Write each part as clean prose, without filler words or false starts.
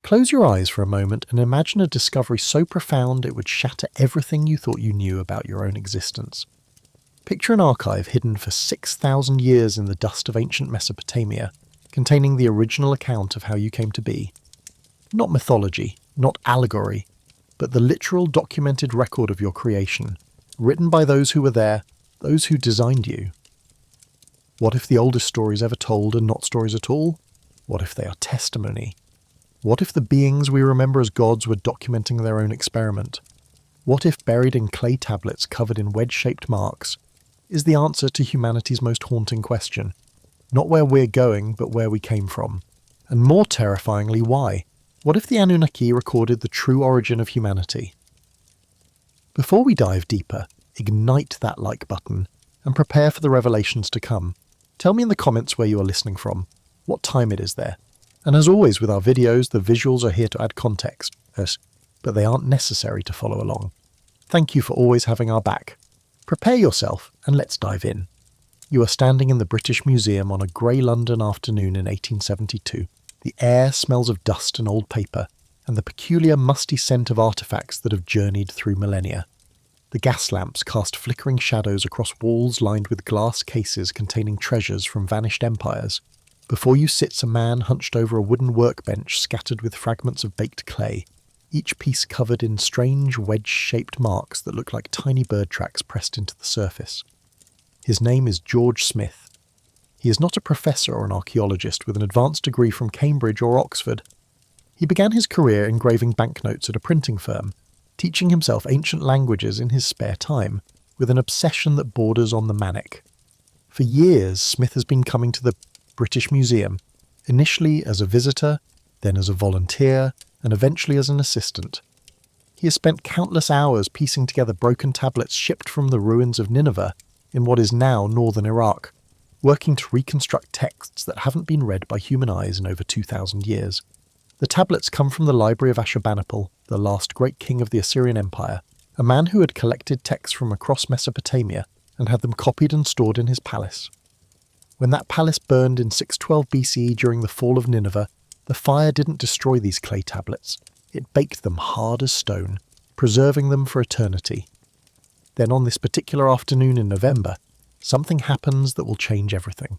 Close your eyes for a moment and imagine a discovery so profound it would shatter everything you thought you knew about your own existence. Picture an archive hidden for 6,000 years in the dust of ancient Mesopotamia, containing the original account of how you came to be. Not mythology, not allegory, but the literal documented record of your creation, written by those who were there, those who designed you. What if the oldest stories ever told are not stories at all? What if they are testimony? What if the beings we remember as gods were documenting their own experiment? What if buried in clay tablets covered in wedge-shaped marks is the answer to humanity's most haunting question? Not where we're going, but where we came from. And more terrifyingly, why? What if the Anunnaki recorded the true origin of humanity? Before we dive deeper, ignite that like button and prepare for the revelations to come. Tell me in the comments where you are listening from, what time it is there. And as always with our videos, the visuals are here to add context, but they aren't necessary to follow along. Thank you for always having our back. Prepare yourself and let's dive in. You are standing in the British Museum on a grey London afternoon in 1872. The air smells of dust and old paper, and the peculiar musty scent of artefacts that have journeyed through millennia. The gas lamps cast flickering shadows across walls lined with glass cases containing treasures from vanished empires. Before you sits a man hunched over a wooden workbench scattered with fragments of baked clay, each piece covered in strange wedge-shaped marks that look like tiny bird tracks pressed into the surface. His name is George Smith. He is not a professor or an archaeologist with an advanced degree from Cambridge or Oxford. He began his career engraving banknotes at a printing firm, teaching himself ancient languages in his spare time, with an obsession that borders on the manic. For years, Smith has been coming to the British Museum, initially as a visitor, then as a volunteer, and eventually as an assistant. He has spent countless hours piecing together broken tablets shipped from the ruins of Nineveh in what is now northern Iraq, working to reconstruct texts that haven't been read by human eyes in over 2,000 years. The tablets come from the library of Ashurbanipal, the last great king of the Assyrian Empire, a man who had collected texts from across Mesopotamia and had them copied and stored in his palace. When that palace burned in 612 BCE during the fall of Nineveh, the fire didn't destroy these clay tablets. It baked them hard as stone, preserving them for eternity. Then on this particular afternoon in November, something happens that will change everything.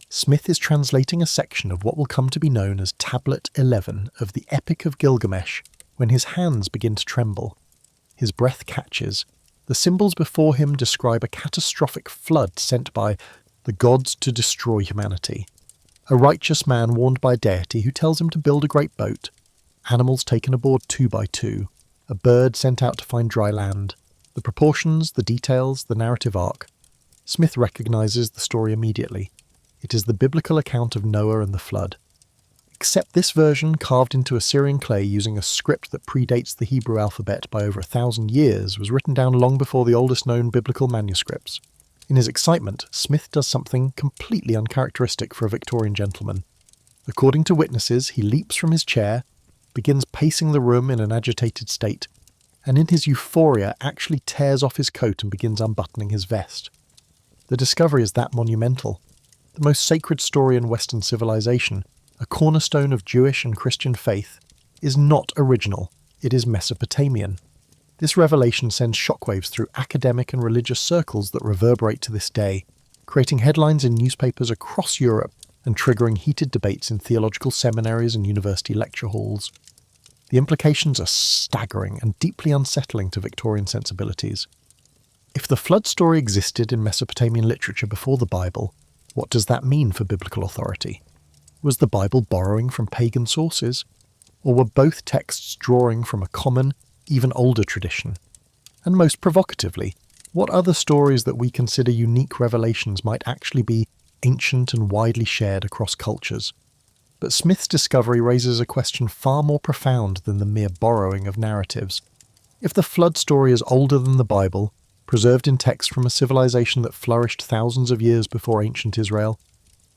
Smith is translating a section of what will come to be known as Tablet 11 of the Epic of Gilgamesh when his hands begin to tremble. His breath catches. The symbols before him describe a catastrophic flood sent by the gods to destroy humanity. A righteous man warned by a deity who tells him to build a great boat, animals taken aboard 2 by 2, a bird sent out to find dry land, the proportions, the details, the narrative arc. Smith recognizes the story immediately. It is the biblical account of Noah and the flood. Except this version, carved into Assyrian clay using a script that predates the Hebrew alphabet by over 1,000 years, was written down long before the oldest known biblical manuscripts. In his excitement, Smith does something completely uncharacteristic for a Victorian gentleman. According to witnesses, he leaps from his chair, begins pacing the room in an agitated state, and in his euphoria actually tears off his coat and begins unbuttoning his vest. The discovery is that monumental. The most sacred story in Western civilization, a cornerstone of Jewish and Christian faith, is not original, it is Mesopotamian. This revelation sends shockwaves through academic and religious circles that reverberate to this day, creating headlines in newspapers across Europe and triggering heated debates in theological seminaries and university lecture halls. The implications are staggering and deeply unsettling to Victorian sensibilities. If the flood story existed in Mesopotamian literature before the Bible, what does that mean for biblical authority? Was the Bible borrowing from pagan sources? Or were both texts drawing from a common, even older tradition? And most provocatively, what other stories that we consider unique revelations might actually be ancient and widely shared across cultures? But Smith's discovery raises a question far more profound than the mere borrowing of narratives. If the flood story is older than the Bible, preserved in text from a civilization that flourished thousands of years before ancient Israel,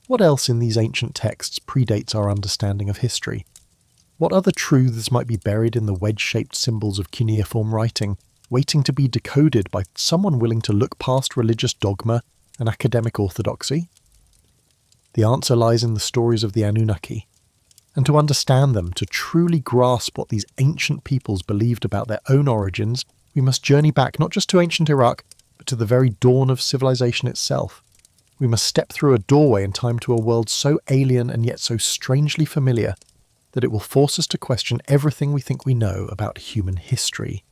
what else in these ancient texts predates our understanding of history? What other truths might be buried in the wedge-shaped symbols of cuneiform writing, waiting to be decoded by someone willing to look past religious dogma and academic orthodoxy? The answer lies in the stories of the Anunnaki. And to understand them, to truly grasp what these ancient peoples believed about their own origins, we must journey back not just to ancient Iraq, but to the very dawn of civilization itself. We must step through a doorway in time to a world so alien and yet so strangely familiar that it will force us to question everything we think we know about human history.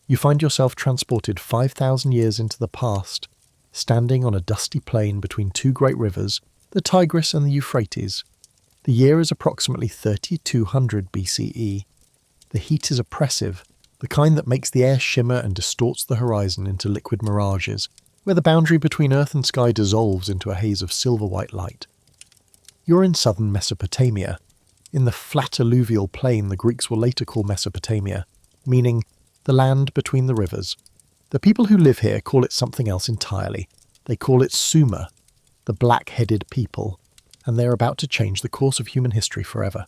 You find yourself transported 5,000 years into the past, standing on a dusty plain between two great rivers, the Tigris and the Euphrates. The year is approximately 3200 BCE. The heat is oppressive, the kind that makes the air shimmer and distorts the horizon into liquid mirages, where the boundary between earth and sky dissolves into a haze of silver-white light. You're in southern Mesopotamia, in the flat alluvial plain the Greeks will later call Mesopotamia, meaning the land between the rivers. The people who live here call it something else entirely. They call it Sumer, the black-headed people, and they're about to change the course of human history forever.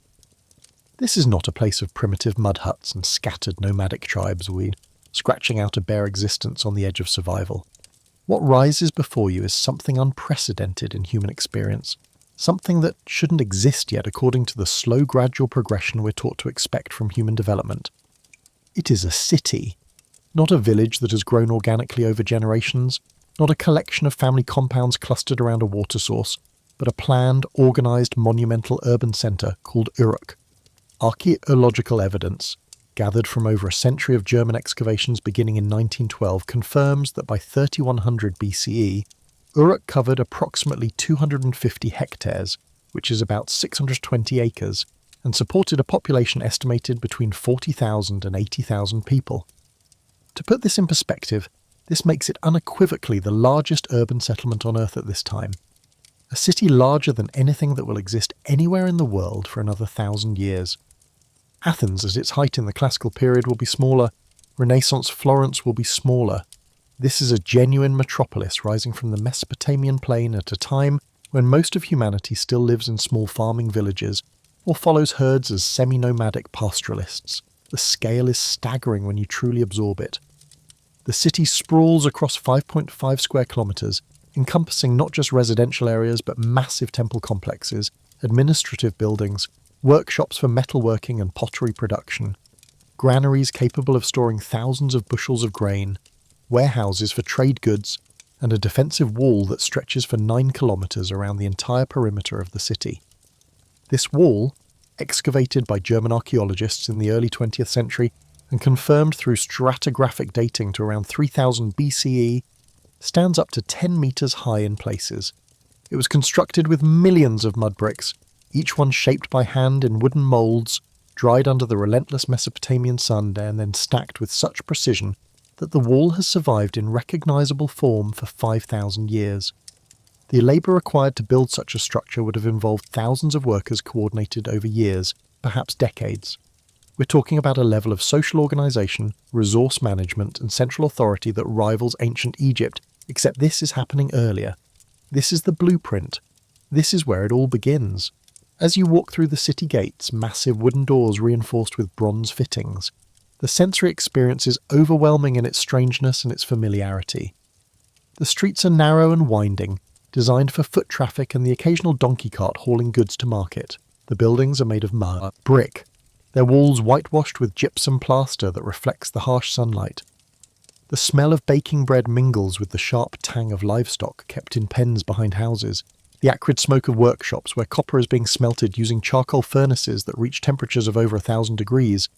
This is not a place of primitive mud huts and scattered nomadic tribes scratching out a bare existence on the edge of survival. What rises before you is something unprecedented in human experience, something that shouldn't exist yet according to the slow gradual progression we're taught to expect from human development. It is a city, not a village that has grown organically over generations, not a collection of family compounds clustered around a water source, but a planned, organised, monumental urban centre called Uruk. Archaeological evidence, gathered from over a century of German excavations beginning in 1912, confirms that by 3100 BCE, Uruk covered approximately 250 hectares, which is about 620 acres, and supported a population estimated between 40,000 and 80,000 people. To put this in perspective, this makes it unequivocally the largest urban settlement on Earth at this time. A city larger than anything that will exist anywhere in the world for another 1,000 years. Athens at its height in the classical period will be smaller, Renaissance Florence will be smaller. This is a genuine metropolis rising from the Mesopotamian plain at a time when most of humanity still lives in small farming villages or follows herds as semi-nomadic pastoralists. The scale is staggering when you truly absorb it. The city sprawls across 5.5 square kilometres, encompassing not just residential areas but massive temple complexes, administrative buildings, workshops for metalworking and pottery production, granaries capable of storing thousands of bushels of grain, warehouses for trade goods, and a defensive wall that stretches for 9 kilometres around the entire perimeter of the city. This wall, excavated by German archaeologists in the early 20th century and confirmed through stratigraphic dating to around 3000 BCE, stands up to 10 metres high in places. It was constructed with millions of mud bricks, each one shaped by hand in wooden moulds, dried under the relentless Mesopotamian sun and then stacked with such precision that the wall has survived in recognisable form for 5,000 years. The labour required to build such a structure would have involved thousands of workers coordinated over years, perhaps decades. We're talking about a level of social organisation, resource management and central authority that rivals ancient Egypt, except this is happening earlier. This is the blueprint. This is where it all begins. As you walk through the city gates, massive wooden doors reinforced with bronze fittings, the sensory experience is overwhelming in its strangeness and its familiarity. The streets are narrow and winding, designed for foot traffic and the occasional donkey cart hauling goods to market. The buildings are made of mud, brick, their walls whitewashed with gypsum plaster that reflects the harsh sunlight. The smell of baking bread mingles with the sharp tang of livestock kept in pens behind houses, the acrid smoke of workshops where copper is being smelted using charcoal furnaces that reach temperatures of over 1,000 degrees,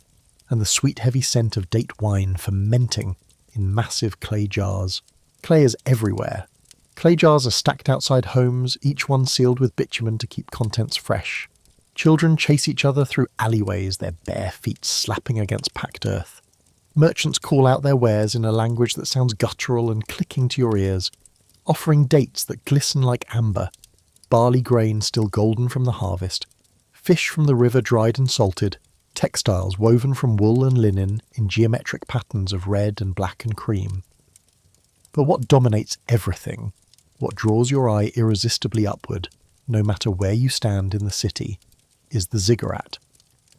and the sweet heavy scent of date wine fermenting in massive clay jars. Clay is everywhere. Clay jars are stacked outside homes, each one sealed with bitumen to keep contents fresh. Children chase each other through alleyways, their bare feet slapping against packed earth. Merchants call out their wares in a language that sounds guttural and clicking to your ears, offering dates that glisten like amber, barley grain still golden from the harvest, fish from the river dried and salted, textiles woven from wool and linen in geometric patterns of red and black and cream. But what dominates everything, what draws your eye irresistibly upward, no matter where you stand in the city, is the ziggurat.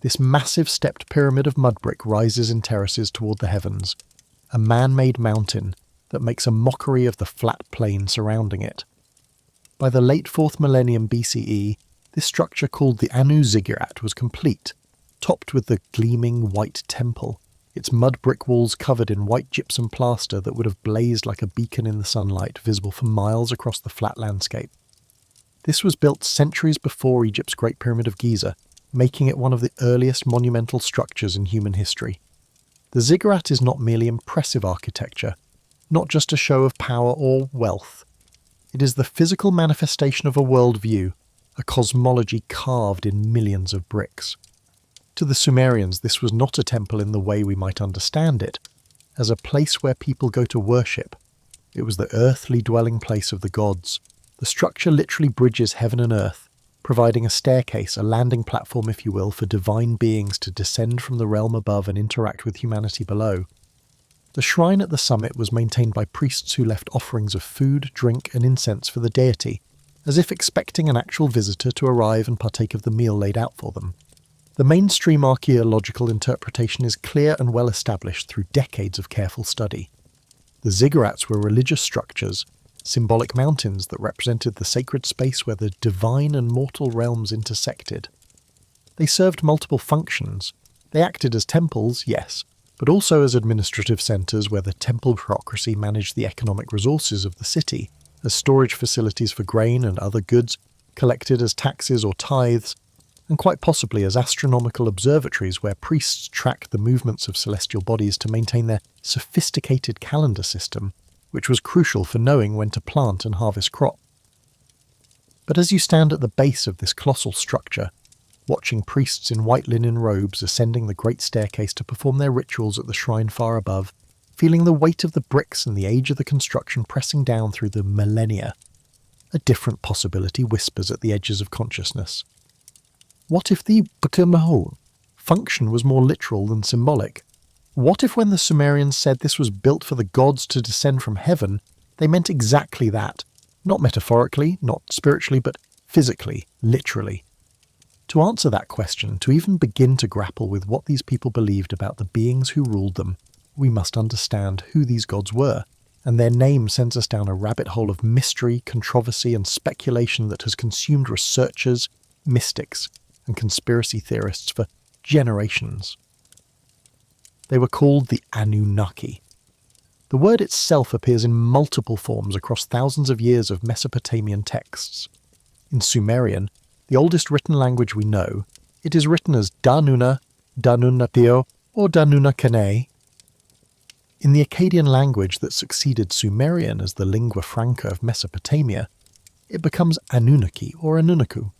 This massive stepped pyramid of mud brick rises in terraces toward the heavens, a man-made mountain that makes a mockery of the flat plain surrounding it. By the late 4th millennium BCE, This structure, called the Anu Ziggurat, was complete, topped with the gleaming white temple, its mud brick walls covered in white gypsum plaster that would have blazed like a beacon in the sunlight, visible for miles across the flat landscape. This was built centuries before Egypt's Great Pyramid of Giza, making it one of the earliest monumental structures in human history. The ziggurat is not merely impressive architecture, not just a show of power or wealth. It is the physical manifestation of a worldview, a cosmology carved in millions of bricks. To the Sumerians, this was not a temple in the way we might understand it, as a place where people go to worship. It was the earthly dwelling place of the gods. The structure literally bridges heaven and earth, providing a staircase, a landing platform if you will, for divine beings to descend from the realm above and interact with humanity below. The shrine at the summit was maintained by priests who left offerings of food, drink and incense for the deity, as if expecting an actual visitor to arrive and partake of the meal laid out for them. The mainstream archaeological interpretation is clear and well established through decades of careful study. The ziggurats were religious structures, symbolic mountains that represented the sacred space where the divine and mortal realms intersected. They served multiple functions. They acted as temples, yes, but also as administrative centres where the temple bureaucracy managed the economic resources of the city, as storage facilities for grain and other goods, collected as taxes or tithes, and quite possibly as astronomical observatories where priests tracked the movements of celestial bodies to maintain their sophisticated calendar system, which was crucial for knowing when to plant and harvest crops. But as you stand at the base of this colossal structure, watching priests in white linen robes ascending the great staircase to perform their rituals at the shrine far above, feeling the weight of the bricks and the age of the construction pressing down through the millennia, a different possibility whispers at the edges of consciousness. What if the function was more literal than symbolic? What if when the Sumerians said this was built for the gods to descend from heaven, they meant exactly that? Not metaphorically, not spiritually, but physically, literally. To answer that question, to even begin to grapple with what these people believed about the beings who ruled them, we must understand who these gods were, and their name sends us down a rabbit hole of mystery, controversy, and speculation that has consumed researchers, mystics, and conspiracy theorists for generations. They were called the Anunnaki. The word itself appears in multiple forms across thousands of years of Mesopotamian texts. In Sumerian, the oldest written language we know, it is written as Danuna, Danunnapio, or Danunnakane. In the Akkadian language that succeeded Sumerian as the lingua franca of Mesopotamia, it becomes Anunnaki or Anunnaku.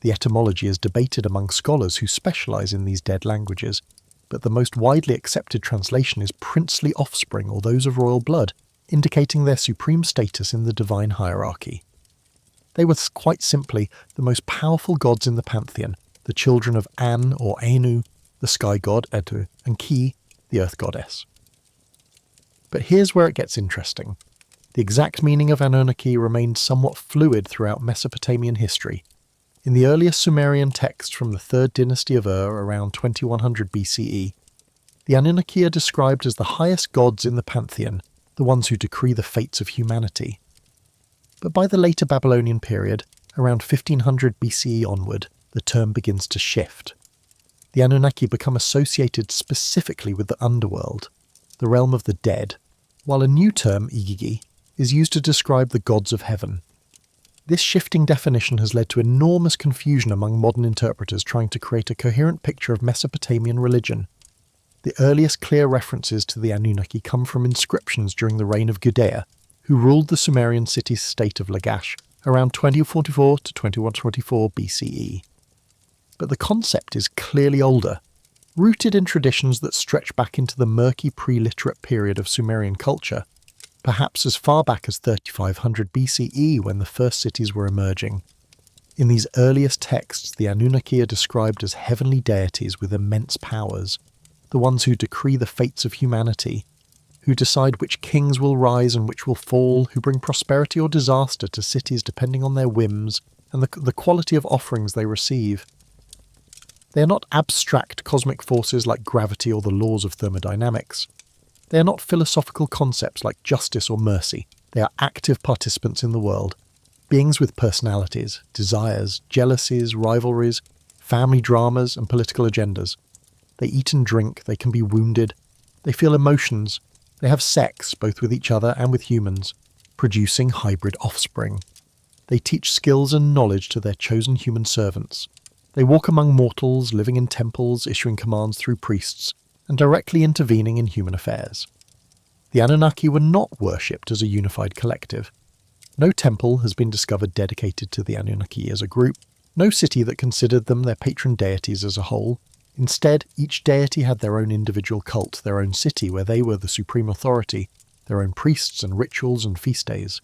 The etymology is debated among scholars who specialize in these dead languages, but the most widely accepted translation is princely offspring or those of royal blood, indicating their supreme status in the divine hierarchy. They were quite simply the most powerful gods in the pantheon, the children of An or Anu, the sky god Etu, and Ki, the earth goddess. But here's where it gets interesting. The exact meaning of Anunnaki remained somewhat fluid throughout Mesopotamian history. In the earliest Sumerian text from the 3rd dynasty of Ur around 2100 BCE, the Anunnaki are described as the highest gods in the pantheon, the ones who decree the fates of humanity. But by the later Babylonian period, around 1500 BCE onward, the term begins to shift. The Anunnaki become associated specifically with the underworld, the realm of the dead, while a new term, Igigi, is used to describe the gods of heaven. This shifting definition has led to enormous confusion among modern interpreters trying to create a coherent picture of Mesopotamian religion. The earliest clear references to the Anunnaki come from inscriptions during the reign of Gudea, who ruled the Sumerian city-state of Lagash around 2044 to 2124 BCE. But the concept is clearly older, rooted in traditions that stretch back into the murky pre-literate period of Sumerian culture, perhaps as far back as 3500 BCE when the first cities were emerging. In these earliest texts, the Anunnaki are described as heavenly deities with immense powers, the ones who decree the fates of humanity, who decide which kings will rise and which will fall, who bring prosperity or disaster to cities depending on their whims and the quality of offerings they receive. They are not abstract cosmic forces like gravity or the laws of thermodynamics. They are not philosophical concepts like justice or mercy. They are active participants in the world. beings with personalities, desires, jealousies, rivalries, family dramas, and political agendas. They eat and drink, they can be wounded, they feel emotions, they have sex both with each other and with humans, producing hybrid offspring. They teach skills and knowledge to their chosen human servants. They walk among mortals, living in temples, issuing commands through priests, and directly intervening in human affairs. The Anunnaki were not worshipped as a unified collective. No temple has been discovered dedicated to the Anunnaki as a group, no city that considered them their patron deities as a whole. Instead, each deity had their own individual cult, their own city where they were the supreme authority, their own priests and rituals and feast days.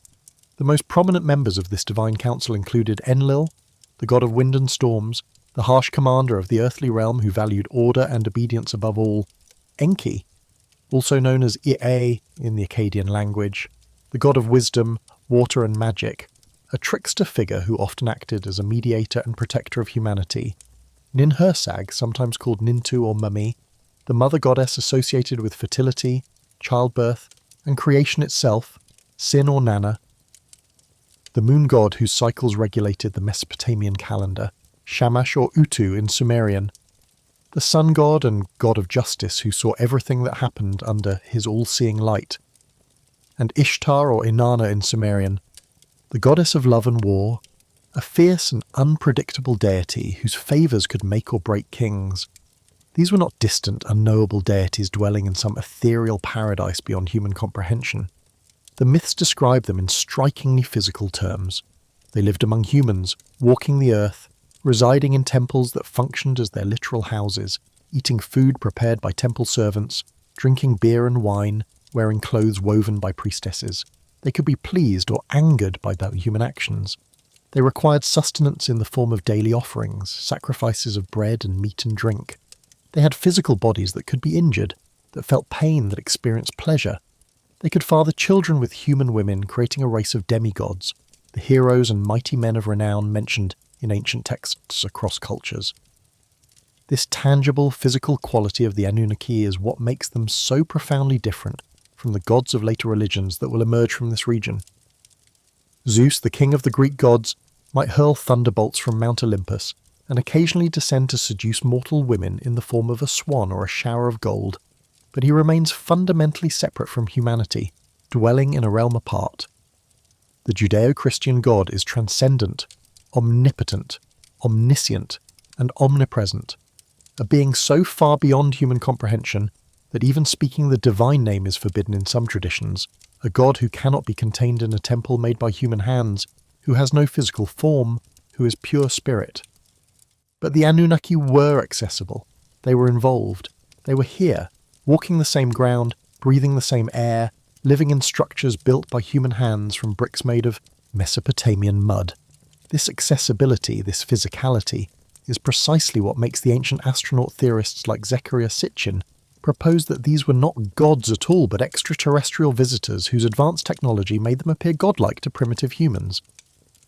The most prominent members of this divine council included Enlil, the god of wind and storms, the harsh commander of the earthly realm who valued order and obedience above all, Enki, also known as Ea in the Akkadian language, the god of wisdom, water and magic, a trickster figure who often acted as a mediator and protector of humanity, Ninhursag, sometimes called Nintu or Mummy, the mother goddess associated with fertility, childbirth, and creation itself, Sin or Nana, the moon god whose cycles regulated the Mesopotamian calendar, Shamash or Utu in Sumerian, the sun god and god of justice who saw everything that happened under his all-seeing light, and Ishtar or Inanna in Sumerian, the goddess of love and war, a fierce and unpredictable deity whose favours could make or break kings. These were not distant, unknowable deities dwelling in some ethereal paradise beyond human comprehension. The myths describe them in strikingly physical terms. They lived among humans, walking the earth, residing in temples that functioned as their literal houses, eating food prepared by temple servants, drinking beer and wine, wearing clothes woven by priestesses. They could be pleased or angered by their human actions. They required sustenance in the form of daily offerings, sacrifices of bread and meat and drink. They had physical bodies that could be injured, that felt pain, that experienced pleasure. They could father children with human women, creating a race of demigods, the heroes and mighty men of renown mentioned in ancient texts across cultures. This tangible, physical quality of the Anunnaki is what makes them so profoundly different from the gods of later religions that will emerge from this region. Zeus, the king of the Greek gods, might hurl thunderbolts from Mount Olympus and occasionally descend to seduce mortal women in the form of a swan or a shower of gold, but he remains fundamentally separate from humanity, dwelling in a realm apart. The Judeo-Christian God is transcendent, omnipotent, omniscient, and omnipresent, a being so far beyond human comprehension that even speaking the divine name is forbidden in some traditions, a god who cannot be contained in a temple made by human hands, who has no physical form, who is pure spirit. But the Anunnaki were accessible. They were involved. They were here, walking the same ground, breathing the same air, living in structures built by human hands from bricks made of Mesopotamian mud. This accessibility, this physicality, is precisely what makes the ancient astronaut theorists like Zecharia Sitchin propose that these were not gods at all but extraterrestrial visitors whose advanced technology made them appear godlike to primitive humans.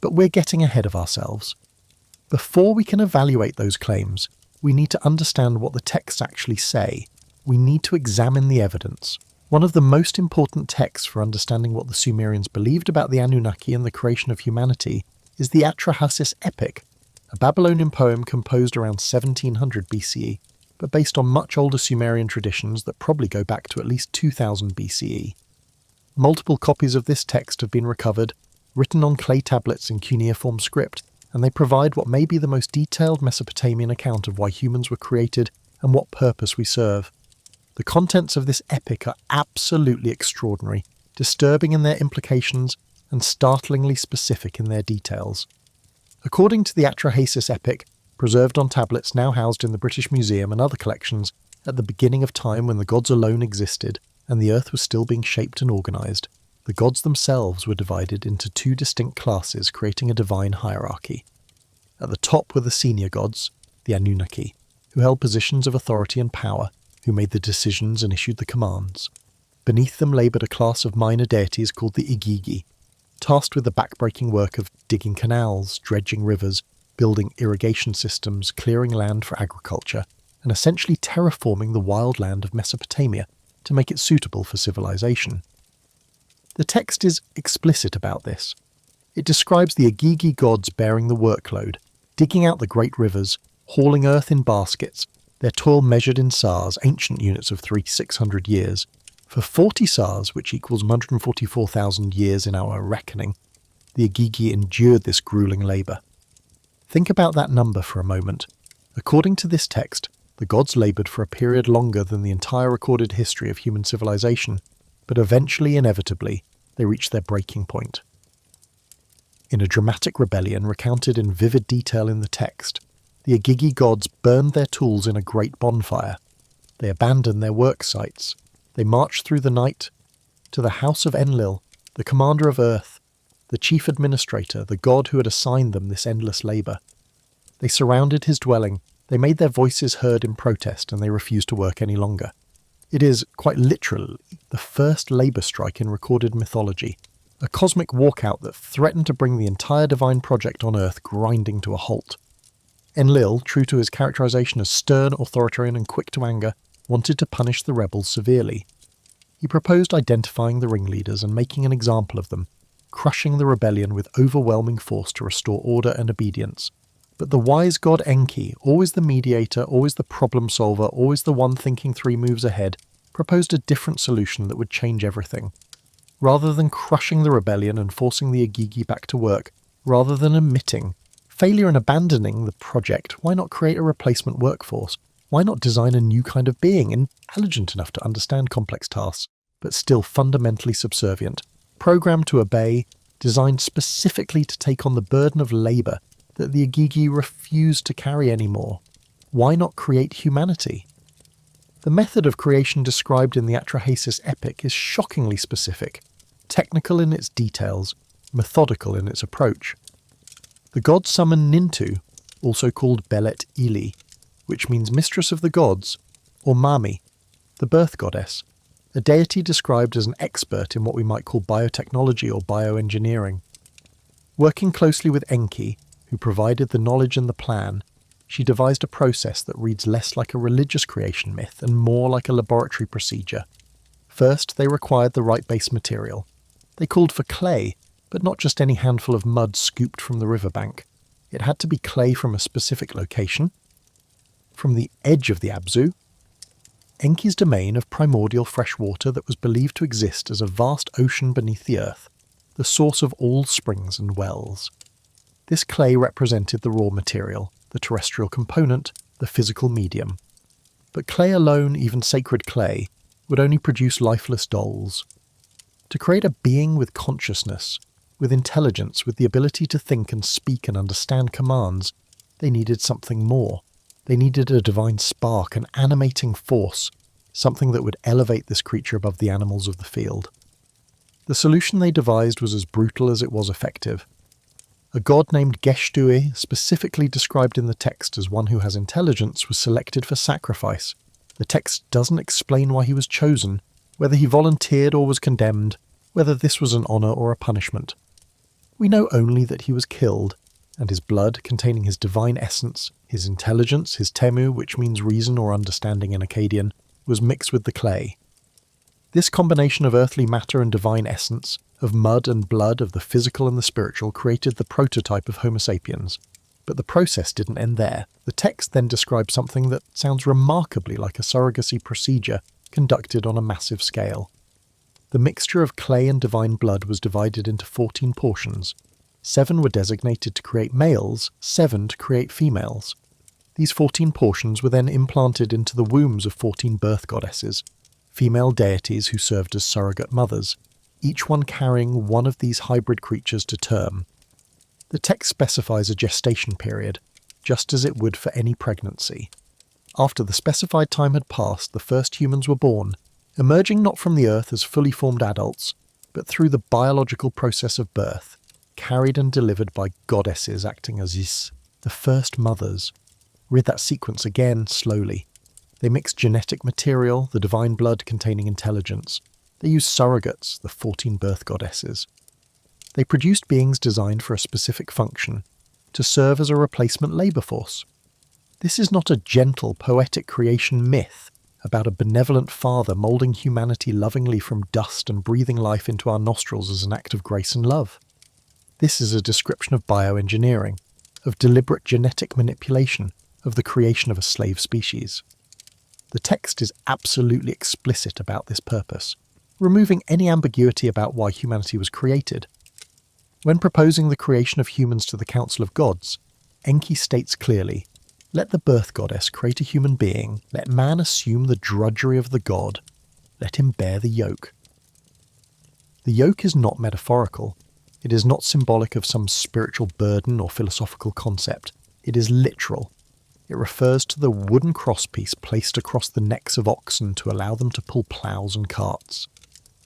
But we're getting ahead of ourselves. Before we can evaluate those claims, we need to understand what the texts actually say. We need to examine the evidence. One of the most important texts for understanding what the Sumerians believed about the Anunnaki and the creation of humanity is the Atrahasis epic, a Babylonian poem composed around 1700 BCE, but based on much older Sumerian traditions that probably go back to at least 2000 BCE. Multiple copies of this text have been recovered, written on clay tablets in cuneiform script, and they provide what may be the most detailed Mesopotamian account of why humans were created and what purpose we serve. The contents of this epic are absolutely extraordinary, disturbing in their implications and startlingly specific in their details. According to the Atrahasis epic, preserved on tablets now housed in the British Museum and other collections, at the beginning of time when the gods alone existed and the earth was still being shaped and organised, the gods themselves were divided into two distinct classes, creating a divine hierarchy. At the top were the senior gods, the Anunnaki, who held positions of authority and power, who made the decisions and issued the commands. Beneath them laboured a class of minor deities called the Igigi, tasked with the back-breaking work of digging canals, dredging rivers, building irrigation systems, clearing land for agriculture, and essentially terraforming the wild land of Mesopotamia to make it suitable for civilization. The text is explicit about this. It describes the Igigi gods bearing the workload, digging out the great rivers, hauling earth in baskets, their toil measured in sars, ancient units of 300 to 600 years. For 40 sars, which equals 144,000 years in our reckoning, the Igigi endured this grueling labour. Think about that number for a moment. According to this text, the gods laboured for a period longer than the entire recorded history of human civilization, but eventually, inevitably, they reached their breaking point. In a dramatic rebellion recounted in vivid detail in the text, the Igigi gods burned their tools in a great bonfire. They abandoned their work sites. They marched through the night to the house of Enlil, the commander of Earth, the chief administrator, the god who had assigned them this endless labour. They surrounded his dwelling, they made their voices heard in protest, and they refused to work any longer. It is, quite literally, the first labour strike in recorded mythology, a cosmic walkout that threatened to bring the entire divine project on Earth grinding to a halt. Enlil, true to his characterization as stern, authoritarian and quick to anger, wanted to punish the rebels severely. He proposed identifying the ringleaders and making an example of them, crushing the rebellion with overwhelming force to restore order and obedience. But the wise god Enki, always the mediator, always the problem solver, always the one thinking 3 moves ahead, proposed a different solution that would change everything. Rather than crushing the rebellion and forcing the Igigi back to work, rather than admitting failure and abandoning the project, why not create a replacement workforce? Why not design a new kind of being, intelligent enough to understand complex tasks, but still fundamentally subservient, programmed to obey, designed specifically to take on the burden of labour that the Igigi refused to carry anymore? Why not create humanity? The method of creation described in the Atrahasis epic is shockingly specific, technical in its details, methodical in its approach. The gods summoned Nintu, also called Belet Ili, which means mistress of the gods, or Mami, the birth goddess, a deity described as an expert in what we might call biotechnology or bioengineering. Working closely with Enki, who provided the knowledge and the plan, she devised a process that reads less like a religious creation myth and more like a laboratory procedure. First, they required the right base material. They called for clay, but not just any handful of mud scooped from the riverbank. It had to be clay from a specific location, from the edge of the Abzu, Enki's domain of primordial fresh water that was believed to exist as a vast ocean beneath the earth, the source of all springs and wells. This clay represented the raw material, the terrestrial component, the physical medium. But clay alone, even sacred clay, would only produce lifeless dolls. To create a being with consciousness, with intelligence, with the ability to think and speak and understand commands, they needed something more. They needed a divine spark, an animating force, something that would elevate this creature above the animals of the field. The solution they devised was as brutal as it was effective. A god named Geshtui, specifically described in the text as one who has intelligence, was selected for sacrifice. The text doesn't explain why he was chosen, whether he volunteered or was condemned, whether this was an honour or a punishment. We know only that he was killed, and his blood, containing his divine essence, his intelligence, his temu, which means reason or understanding in Akkadian, was mixed with the clay. This combination of earthly matter and divine essence, of mud and blood, of the physical and the spiritual, created the prototype of Homo sapiens. But the process didn't end there. The text then describes something that sounds remarkably like a surrogacy procedure conducted on a massive scale. The mixture of clay and divine blood was divided into 14 portions. 7 were designated to create males, 7 to create females. These 14 portions were then implanted into the wombs of 14 birth goddesses, female deities who served as surrogate mothers, each one carrying one of these hybrid creatures to term. The text specifies a gestation period, just as it would for any pregnancy. After the specified time had passed, the first humans were born, emerging not from the earth as fully formed adults, but through the biological process of birth, carried and delivered by goddesses acting as the first mothers. Read that sequence again slowly. They mixed genetic material, the divine blood containing intelligence. They used surrogates, the 14 birth goddesses. They produced beings designed for a specific function, to serve as a replacement labour force. This is not a gentle, poetic creation myth about a benevolent father moulding humanity lovingly from dust and breathing life into our nostrils as an act of grace and love. This is a description of bioengineering, of deliberate genetic manipulation, of the creation of a slave species. The text is absolutely explicit about this purpose, removing any ambiguity about why humanity was created. When proposing the creation of humans to the Council of Gods, Enki states clearly, "Let the birth goddess create a human being, let man assume the drudgery of the god, let him bear the yoke." The yoke is not metaphorical. It is not symbolic of some spiritual burden or philosophical concept. It is literal. It refers to the wooden crosspiece placed across the necks of oxen to allow them to pull ploughs and carts.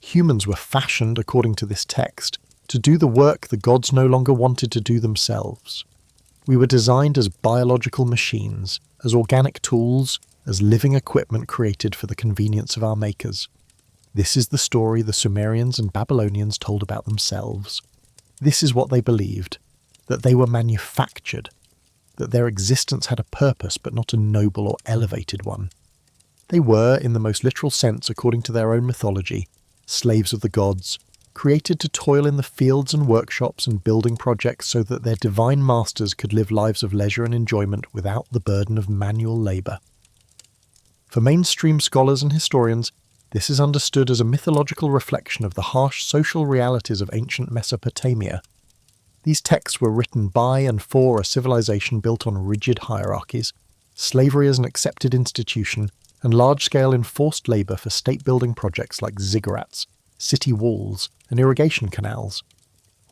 Humans were fashioned, according to this text, to do the work the gods no longer wanted to do themselves. We were designed as biological machines, as organic tools, as living equipment created for the convenience of our makers. This is the story the Sumerians and Babylonians told about themselves. This is what they believed, that they were manufactured, that their existence had a purpose but not a noble or elevated one. They were, in the most literal sense according to their own mythology, slaves of the gods, created to toil in the fields and workshops and building projects so that their divine masters could live lives of leisure and enjoyment without the burden of manual labour. For mainstream scholars and historians, this is understood as a mythological reflection of the harsh social realities of ancient Mesopotamia. These texts were written by and for a civilization built on rigid hierarchies, slavery as an accepted institution, and large-scale enforced labour for state-building projects like ziggurats, city walls, and irrigation canals.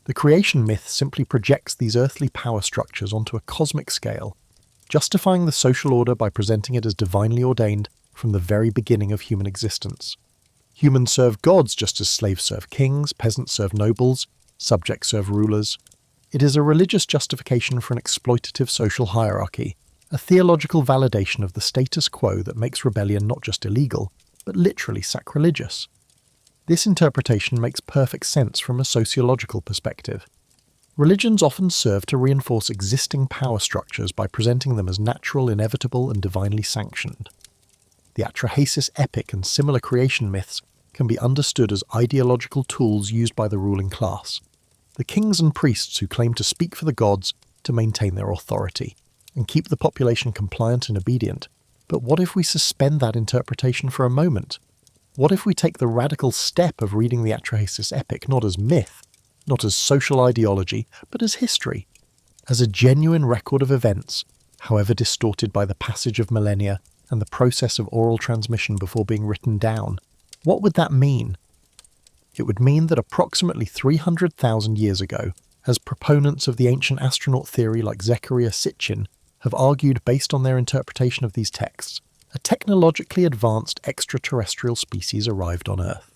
The creation myth simply projects these earthly power structures onto a cosmic scale, justifying the social order by presenting it as divinely ordained from the very beginning of human existence. Humans serve gods just as slaves serve kings, peasants serve nobles, subjects serve rulers. It is a religious justification for an exploitative social hierarchy, a theological validation of the status quo that makes rebellion not just illegal, but literally sacrilegious. This interpretation makes perfect sense from a sociological perspective. Religions often serve to reinforce existing power structures by presenting them as natural, inevitable, and divinely sanctioned. The Atrahasis epic and similar creation myths can be understood as ideological tools used by the ruling class, the kings and priests who claim to speak for the gods to maintain their authority and keep the population compliant and obedient. But what if we suspend that interpretation for a moment? What if we take the radical step of reading the Atrahasis epic not as myth, not as social ideology, but as history, as a genuine record of events, however distorted by the passage of millennia and the process of oral transmission before being written down? What would that mean? It would mean that approximately 300,000 years ago, as proponents of the ancient astronaut theory like Zecharia Sitchin have argued based on their interpretation of these texts, a technologically advanced extraterrestrial species arrived on Earth.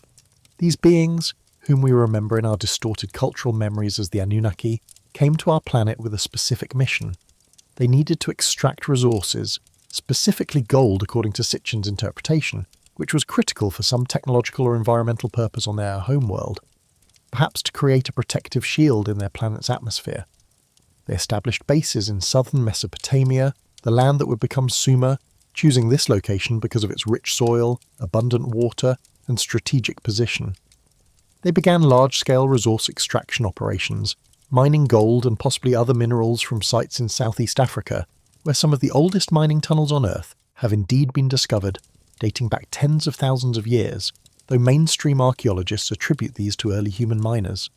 These beings, whom we remember in our distorted cultural memories as the Anunnaki, came to our planet with a specific mission. They needed to extract resources, specifically gold according to Sitchin's interpretation, which was critical for some technological or environmental purpose on their homeworld, perhaps to create a protective shield in their planet's atmosphere. They established bases in southern Mesopotamia, the land that would become Sumer, choosing this location because of its rich soil, abundant water, and strategic position. They began large-scale resource extraction operations, mining gold and possibly other minerals from sites in Southeast Africa, where some of the oldest mining tunnels on Earth have indeed been discovered, dating back tens of thousands of years, though mainstream archaeologists attribute these to early human miners.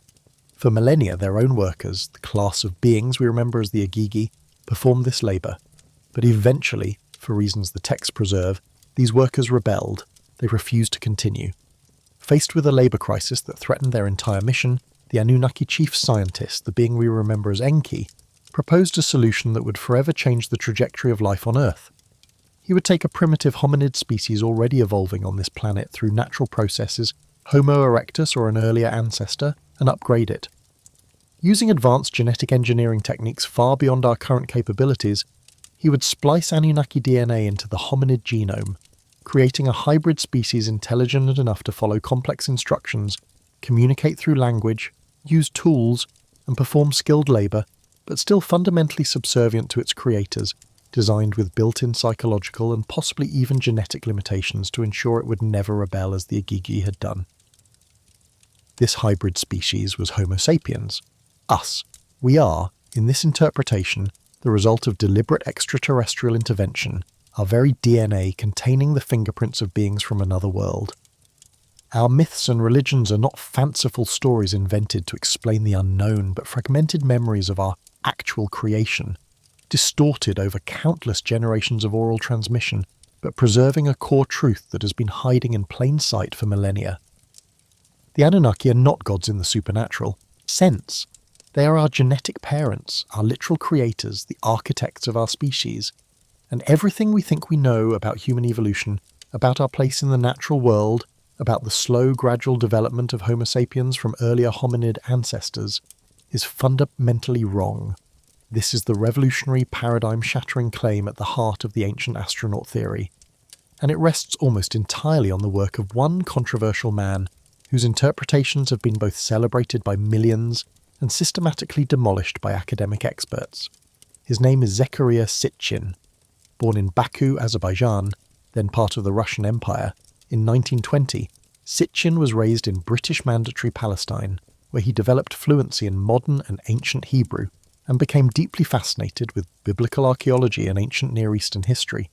For millennia, their own workers, the class of beings we remember as the Agigi, performed this labour. But eventually, for reasons the texts preserve, these workers rebelled. They refused to continue. Faced with a labour crisis that threatened their entire mission, the Anunnaki chief scientist, the being we remember as Enki, proposed a solution that would forever change the trajectory of life on Earth. He would take a primitive hominid species already evolving on this planet through natural processes, Homo erectus or an earlier ancestor, and upgrade it. Using advanced genetic engineering techniques far beyond our current capabilities, he would splice Anunnaki DNA into the hominid genome, creating a hybrid species intelligent enough to follow complex instructions, communicate through language, use tools, and perform skilled labour, but still fundamentally subservient to its creators, designed with built-in psychological and possibly even genetic limitations to ensure it would never rebel as the Agigi had done. This hybrid species was Homo sapiens. Us. We are, in this interpretation, the result of deliberate extraterrestrial intervention, our very DNA containing the fingerprints of beings from another world. Our myths and religions are not fanciful stories invented to explain the unknown, but fragmented memories of our actual creation, distorted over countless generations of oral transmission, but preserving a core truth that has been hiding in plain sight for millennia. The Anunnaki are not gods in the supernatural sense. They are our genetic parents, our literal creators, the architects of our species. And everything we think we know about human evolution, about our place in the natural world, about the slow, gradual development of Homo sapiens from earlier hominid ancestors, is fundamentally wrong. This is the revolutionary, paradigm-shattering claim at the heart of the ancient astronaut theory. And it rests almost entirely on the work of one controversial man, whose interpretations have been both celebrated by millions and systematically demolished by academic experts. His name is Zecharia Sitchin. Born in Baku, Azerbaijan, then part of the Russian Empire, in 1920, Sitchin was raised in British Mandatory Palestine, where he developed fluency in modern and ancient Hebrew, and became deeply fascinated with biblical archaeology and ancient Near Eastern history.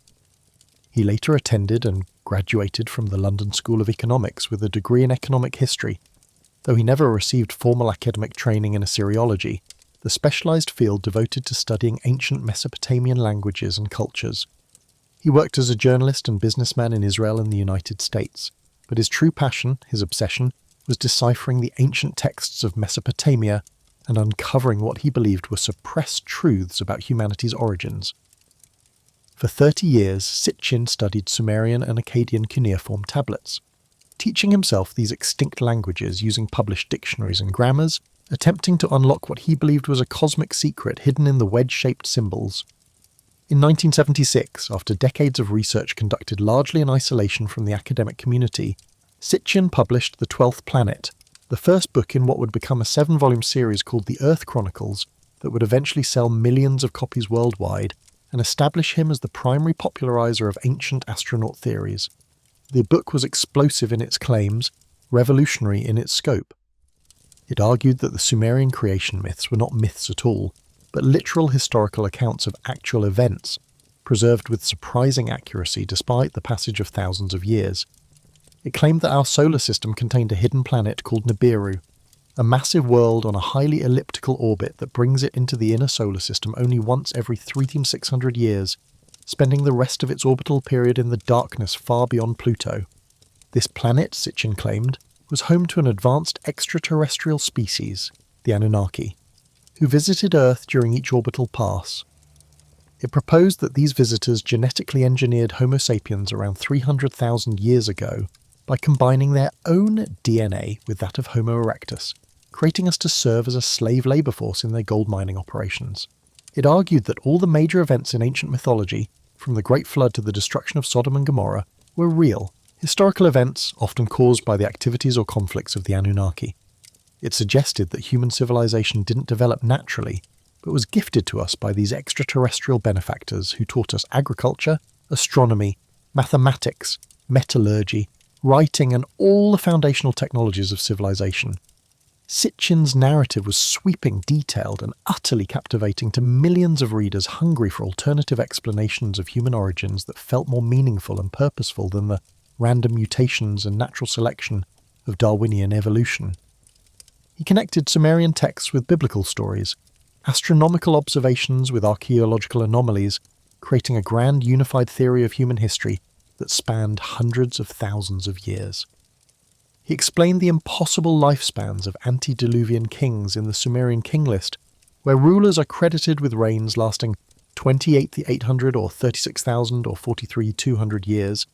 He later attended and graduated from the London School of Economics with a degree in economic history. Though he never received formal academic training in Assyriology, the specialized field devoted to studying ancient Mesopotamian languages and cultures. He worked as a journalist and businessman in Israel and the United States, but his true passion, his obsession, was deciphering the ancient texts of Mesopotamia and uncovering what he believed were suppressed truths about humanity's origins. For 30 years, Sitchin studied Sumerian and Akkadian cuneiform tablets, teaching himself these extinct languages using published dictionaries and grammars, attempting to unlock what he believed was a cosmic secret hidden in the wedge-shaped symbols. In 1976, after decades of research conducted largely in isolation from the academic community, Sitchin published The 12th Planet, the first book in what would become a 7-volume series called The Earth Chronicles that would eventually sell millions of copies worldwide and establish him as the primary popularizer of ancient astronaut theories. The book was explosive in its claims, revolutionary in its scope. It argued that the Sumerian creation myths were not myths at all, but literal historical accounts of actual events, preserved with surprising accuracy despite the passage of thousands of years. It claimed that our solar system contained a hidden planet called Nibiru, a massive world on a highly elliptical orbit that brings it into the inner solar system only once every 3,600 years, spending the rest of its orbital period in the darkness far beyond Pluto. This planet, Sitchin claimed, was home to an advanced extraterrestrial species, the Anunnaki, who visited Earth during each orbital pass. It proposed that these visitors genetically engineered Homo sapiens around 300,000 years ago by combining their own DNA with that of Homo erectus, creating us to serve as a slave labour force in their gold mining operations. It argued that all the major events in ancient mythology, from the Great Flood to the destruction of Sodom and Gomorrah, were real, historical events often caused by the activities or conflicts of the Anunnaki. It suggested that human civilization didn't develop naturally, but was gifted to us by these extraterrestrial benefactors who taught us agriculture, astronomy, mathematics, metallurgy, writing, and all the foundational technologies of civilization. Sitchin's narrative was sweeping, detailed, and utterly captivating to millions of readers hungry for alternative explanations of human origins that felt more meaningful and purposeful than the random mutations and natural selection of Darwinian evolution. He connected Sumerian texts with biblical stories, astronomical observations with archaeological anomalies, creating a grand unified theory of human history that spanned hundreds of thousands of years. He explained the impossible lifespans of antediluvian kings in the Sumerian king list, where rulers are credited with reigns lasting 28,800 or 36,000 or 43,200 years,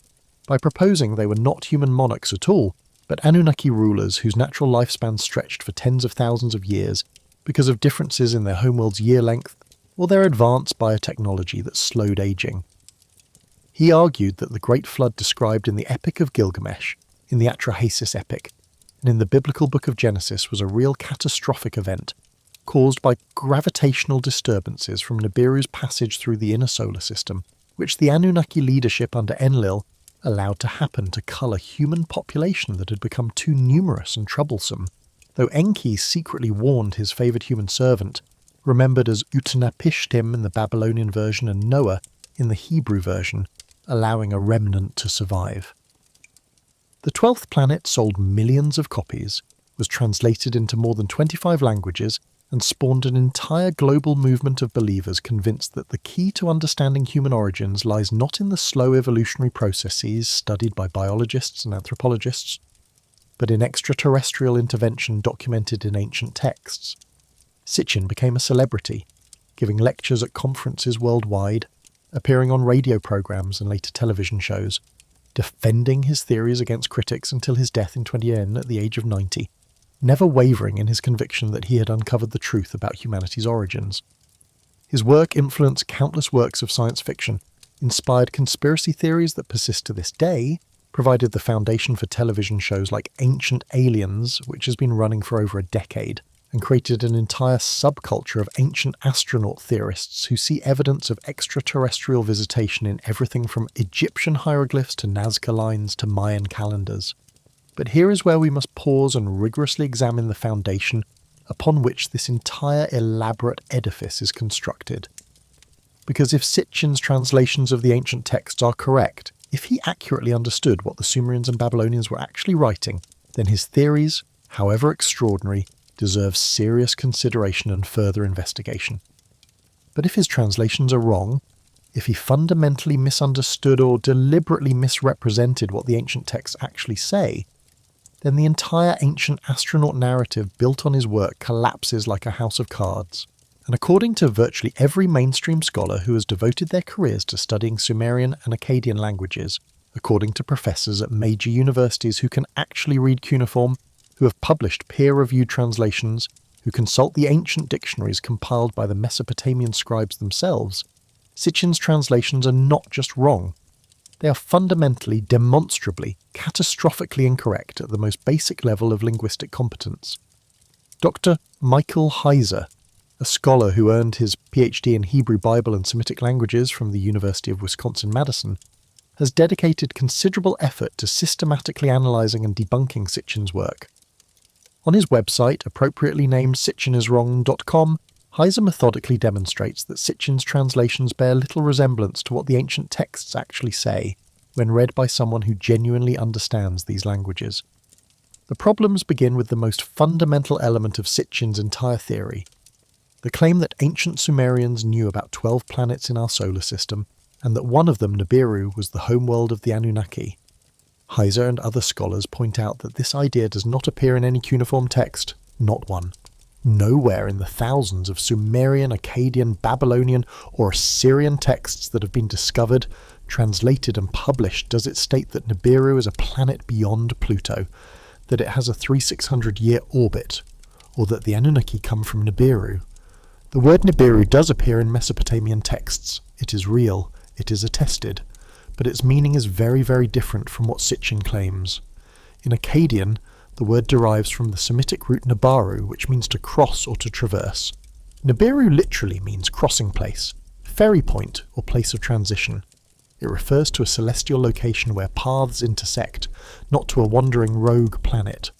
by proposing they were not human monarchs at all, but Anunnaki rulers whose natural lifespan stretched for tens of thousands of years because of differences in their homeworld's year length or their advanced biotechnology that slowed aging. He argued that the Great Flood described in the Epic of Gilgamesh, in the Atrahasis epic, and in the biblical book of Genesis was a real catastrophic event caused by gravitational disturbances from Nibiru's passage through the inner solar system, which the Anunnaki leadership under Enlil allowed to happen to cull a human population that had become too numerous and troublesome. though Enki secretly warned his favoured human servant, remembered as Utanapishtim in the Babylonian version and Noah in the Hebrew version, allowing a remnant to survive. The 12th planet sold millions of copies, was translated into more than 25 languages, and spawned an entire global movement of believers convinced that the key to understanding human origins lies not in the slow evolutionary processes studied by biologists and anthropologists, but in extraterrestrial intervention documented in ancient texts. Sitchin became a celebrity, giving lectures at conferences worldwide, appearing on radio programs and later television shows, defending his theories against critics until his death in 2010 at the age of 90, never wavering in his conviction that he had uncovered the truth about humanity's origins. His work influenced countless works of science fiction, inspired conspiracy theories that persist to this day, provided the foundation for television shows like Ancient Aliens, which has been running for over a decade, and created an entire subculture of ancient astronaut theorists who see evidence of extraterrestrial visitation in everything from Egyptian hieroglyphs to Nazca lines to Mayan calendars. But here is where we must pause and rigorously examine the foundation upon which this entire elaborate edifice is constructed. Because if Sitchin's translations of the ancient texts are correct, if he accurately understood what the Sumerians and Babylonians were actually writing, then his theories, however extraordinary, deserve serious consideration and further investigation. But if his translations are wrong, if he fundamentally misunderstood or deliberately misrepresented what the ancient texts actually say, then the entire ancient astronaut narrative built on his work collapses like a house of cards. And according to virtually every mainstream scholar who has devoted their careers to studying Sumerian and Akkadian languages, according to professors at major universities who can actually read cuneiform, who have published peer-reviewed translations, who consult the ancient dictionaries compiled by the Mesopotamian scribes themselves, Sitchin's translations are not just wrong. They are fundamentally, demonstrably, catastrophically incorrect at the most basic level of linguistic competence. Dr. Michael Heiser, a scholar who earned his PhD in Hebrew Bible and Semitic languages from the University of Wisconsin-Madison, has dedicated considerable effort to systematically analysing and debunking Sitchin's work. On his website, appropriately named sitchiniswrong.com, Heiser methodically demonstrates that Sitchin's translations bear little resemblance to what the ancient texts actually say, when read by someone who genuinely understands these languages. The problems begin with the most fundamental element of Sitchin's entire theory, the claim that ancient Sumerians knew about 12 planets in our solar system, and that one of them, Nibiru, was the homeworld of the Anunnaki. Heiser and other scholars point out that this idea does not appear in any cuneiform text, not one. Nowhere in the thousands of Sumerian, Akkadian, Babylonian, or Assyrian texts that have been discovered, translated and published does it state that Nibiru is a planet beyond Pluto, that it has a 3600-year orbit, or that the Anunnaki come from Nibiru. The word Nibiru does appear in Mesopotamian texts. It is real, it is attested, but its meaning is very, very different from what Sitchin claims. In Akkadian, the word derives from the Semitic root Nabaru, which means to cross or to traverse. Nibiru literally means crossing place, ferry point, or place of transition. It refers to a celestial location where paths intersect, not to a wandering rogue planet.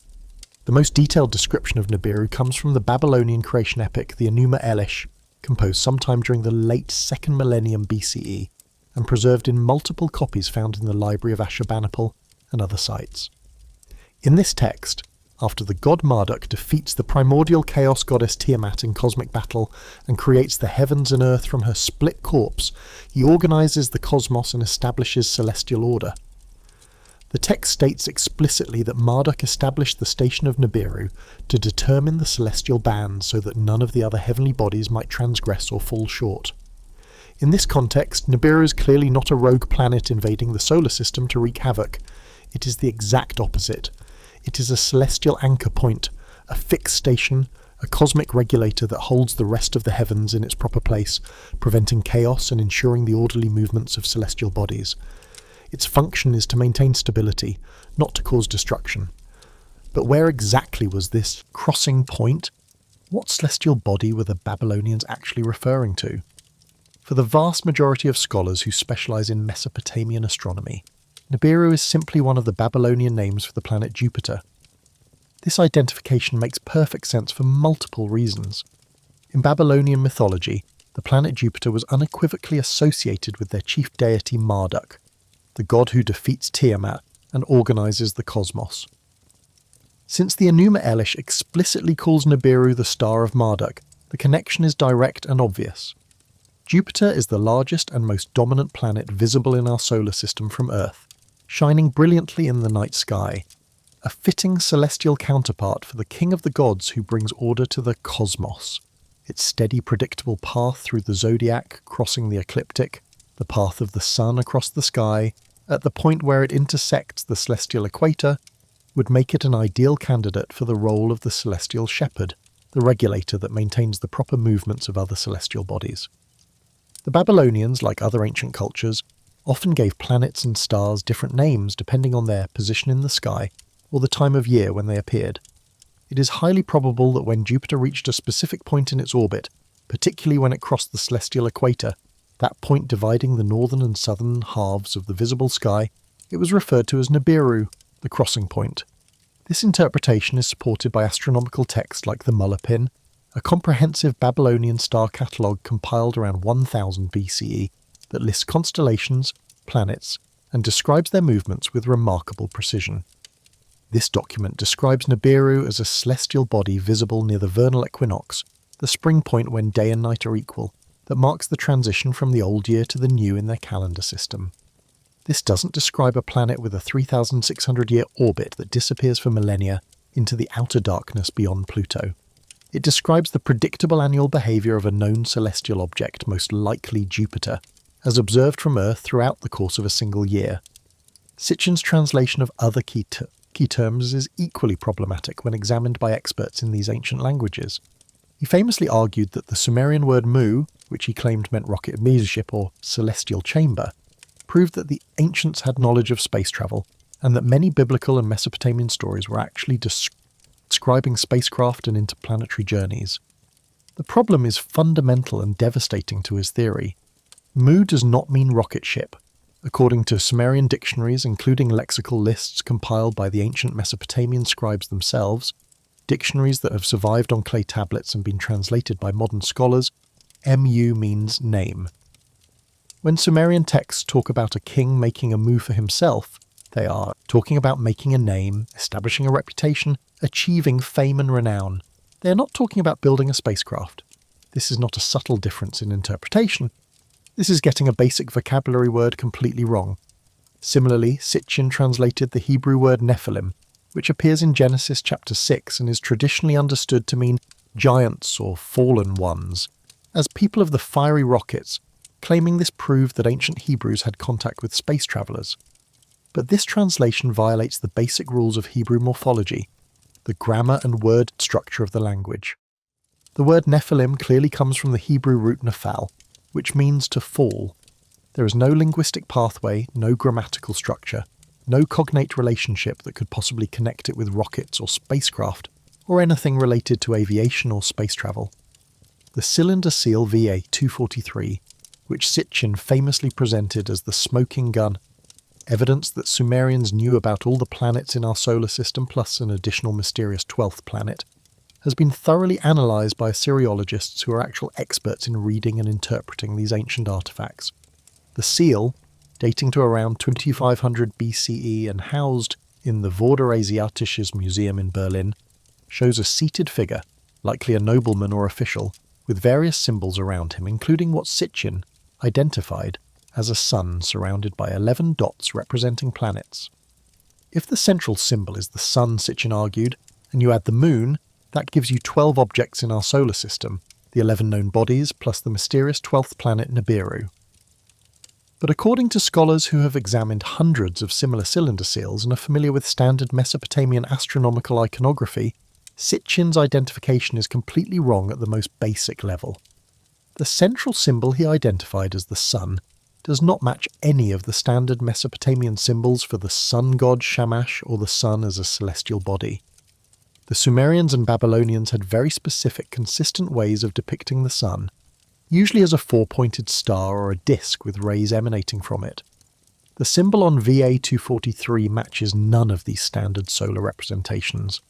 The most detailed description of Nibiru comes from the Babylonian creation epic, the Enuma Elish, composed sometime during the late 2nd millennium BCE, and preserved in multiple copies found in the library of Ashurbanipal and other sites. In this text, after the god Marduk defeats the primordial chaos goddess Tiamat in cosmic battle and creates the heavens and earth from her split corpse, he organises the cosmos and establishes celestial order. The text states explicitly that Marduk established the station of Nibiru to determine the celestial bands so that none of the other heavenly bodies might transgress or fall short. In this context, Nibiru is clearly not a rogue planet invading the solar system to wreak havoc. It is the exact opposite. It is a celestial anchor point, a fixed station, a cosmic regulator that holds the rest of the heavens in its proper place, preventing chaos and ensuring the orderly movements of celestial bodies. Its function is to maintain stability, not to cause destruction. But where exactly was this crossing point? What celestial body were the Babylonians actually referring to? For the vast majority of scholars who specialise in Mesopotamian astronomy, Nibiru is simply one of the Babylonian names for the planet Jupiter. This identification makes perfect sense for multiple reasons. In Babylonian mythology, the planet Jupiter was unequivocally associated with their chief deity Marduk, the god who defeats Tiamat and organises the cosmos. Since the Enuma Elish explicitly calls Nibiru the star of Marduk, the connection is direct and obvious. Jupiter is the largest and most dominant planet visible in our solar system from Earth, shining brilliantly in the night sky, a fitting celestial counterpart for the king of the gods who brings order to the cosmos. Its steady, predictable path through the zodiac, crossing the ecliptic, the path of the sun across the sky, at the point where it intersects the celestial equator, would make it an ideal candidate for the role of the celestial shepherd, the regulator that maintains the proper movements of other celestial bodies. The Babylonians, like other ancient cultures, often gave planets and stars different names depending on their position in the sky or the time of year when they appeared. It is highly probable that when Jupiter reached a specific point in its orbit, particularly when it crossed the celestial equator, that point dividing the northern and southern halves of the visible sky, it was referred to as Nibiru, the crossing point. This interpretation is supported by astronomical texts like the Mullapin, a comprehensive Babylonian star catalogue compiled around 1000 BCE that lists constellations, planets, and describes their movements with remarkable precision. This document describes Nibiru as a celestial body visible near the vernal equinox, the spring point when day and night are equal, that marks the transition from the old year to the new in their calendar system. This doesn't describe a planet with a 3,600-year orbit that disappears for millennia into the outer darkness beyond Pluto. It describes the predictable annual behaviour of a known celestial object, most likely Jupiter, as observed from Earth throughout the course of a single year. Sitchin's translation of other key terms is equally problematic when examined by experts in these ancient languages. He famously argued that the Sumerian word mu, which he claimed meant rocket mothership or celestial chamber, proved that the ancients had knowledge of space travel, and that many biblical and Mesopotamian stories were actually describing spacecraft and interplanetary journeys. The problem is fundamental and devastating to his theory. Mu does not mean rocket ship. According to Sumerian dictionaries, including lexical lists compiled by the ancient Mesopotamian scribes themselves, dictionaries that have survived on clay tablets and been translated by modern scholars, mu means name. When Sumerian texts talk about a king making a mu for himself, they are talking about making a name, establishing a reputation, achieving fame and renown. They are not talking about building a spacecraft. This is not a subtle difference in interpretation. This is getting a basic vocabulary word completely wrong. Similarly, Sitchin translated the Hebrew word Nephilim, which appears in Genesis chapter 6 and is traditionally understood to mean giants or fallen ones, as people of the fiery rockets, claiming this proved that ancient Hebrews had contact with space travellers. But this translation violates the basic rules of Hebrew morphology, the grammar and word structure of the language. The word Nephilim clearly comes from the Hebrew root nephal, which means to fall. There is no linguistic pathway, no grammatical structure, no cognate relationship that could possibly connect it with rockets or spacecraft, or anything related to aviation or space travel. The cylinder seal VA-243, which Sitchin famously presented as the smoking gun, evidence that Sumerians knew about all the planets in our solar system plus an additional mysterious 12th planet, has been thoroughly analysed by Assyriologists who are actual experts in reading and interpreting these ancient artefacts. The seal, dating to around 2500 BCE and housed in the Vorderasiatisches Museum in Berlin, shows a seated figure, likely a nobleman or official, with various symbols around him, including what Sitchin identified as a sun surrounded by 11 dots representing planets. If the central symbol is the sun, Sitchin argued, and you add the moon, that gives you 12 objects in our solar system, the 11 known bodies plus the mysterious 12th planet Nibiru. But according to scholars who have examined hundreds of similar cylinder seals and are familiar with standard Mesopotamian astronomical iconography, Sitchin's identification is completely wrong at the most basic level. The central symbol he identified as the sun does not match any of the standard Mesopotamian symbols for the sun god Shamash or the sun as a celestial body. The Sumerians and Babylonians had very specific, consistent ways of depicting the sun, usually as a four-pointed star or a disk with rays emanating from it. The symbol on VA-243 matches none of these standard solar representations.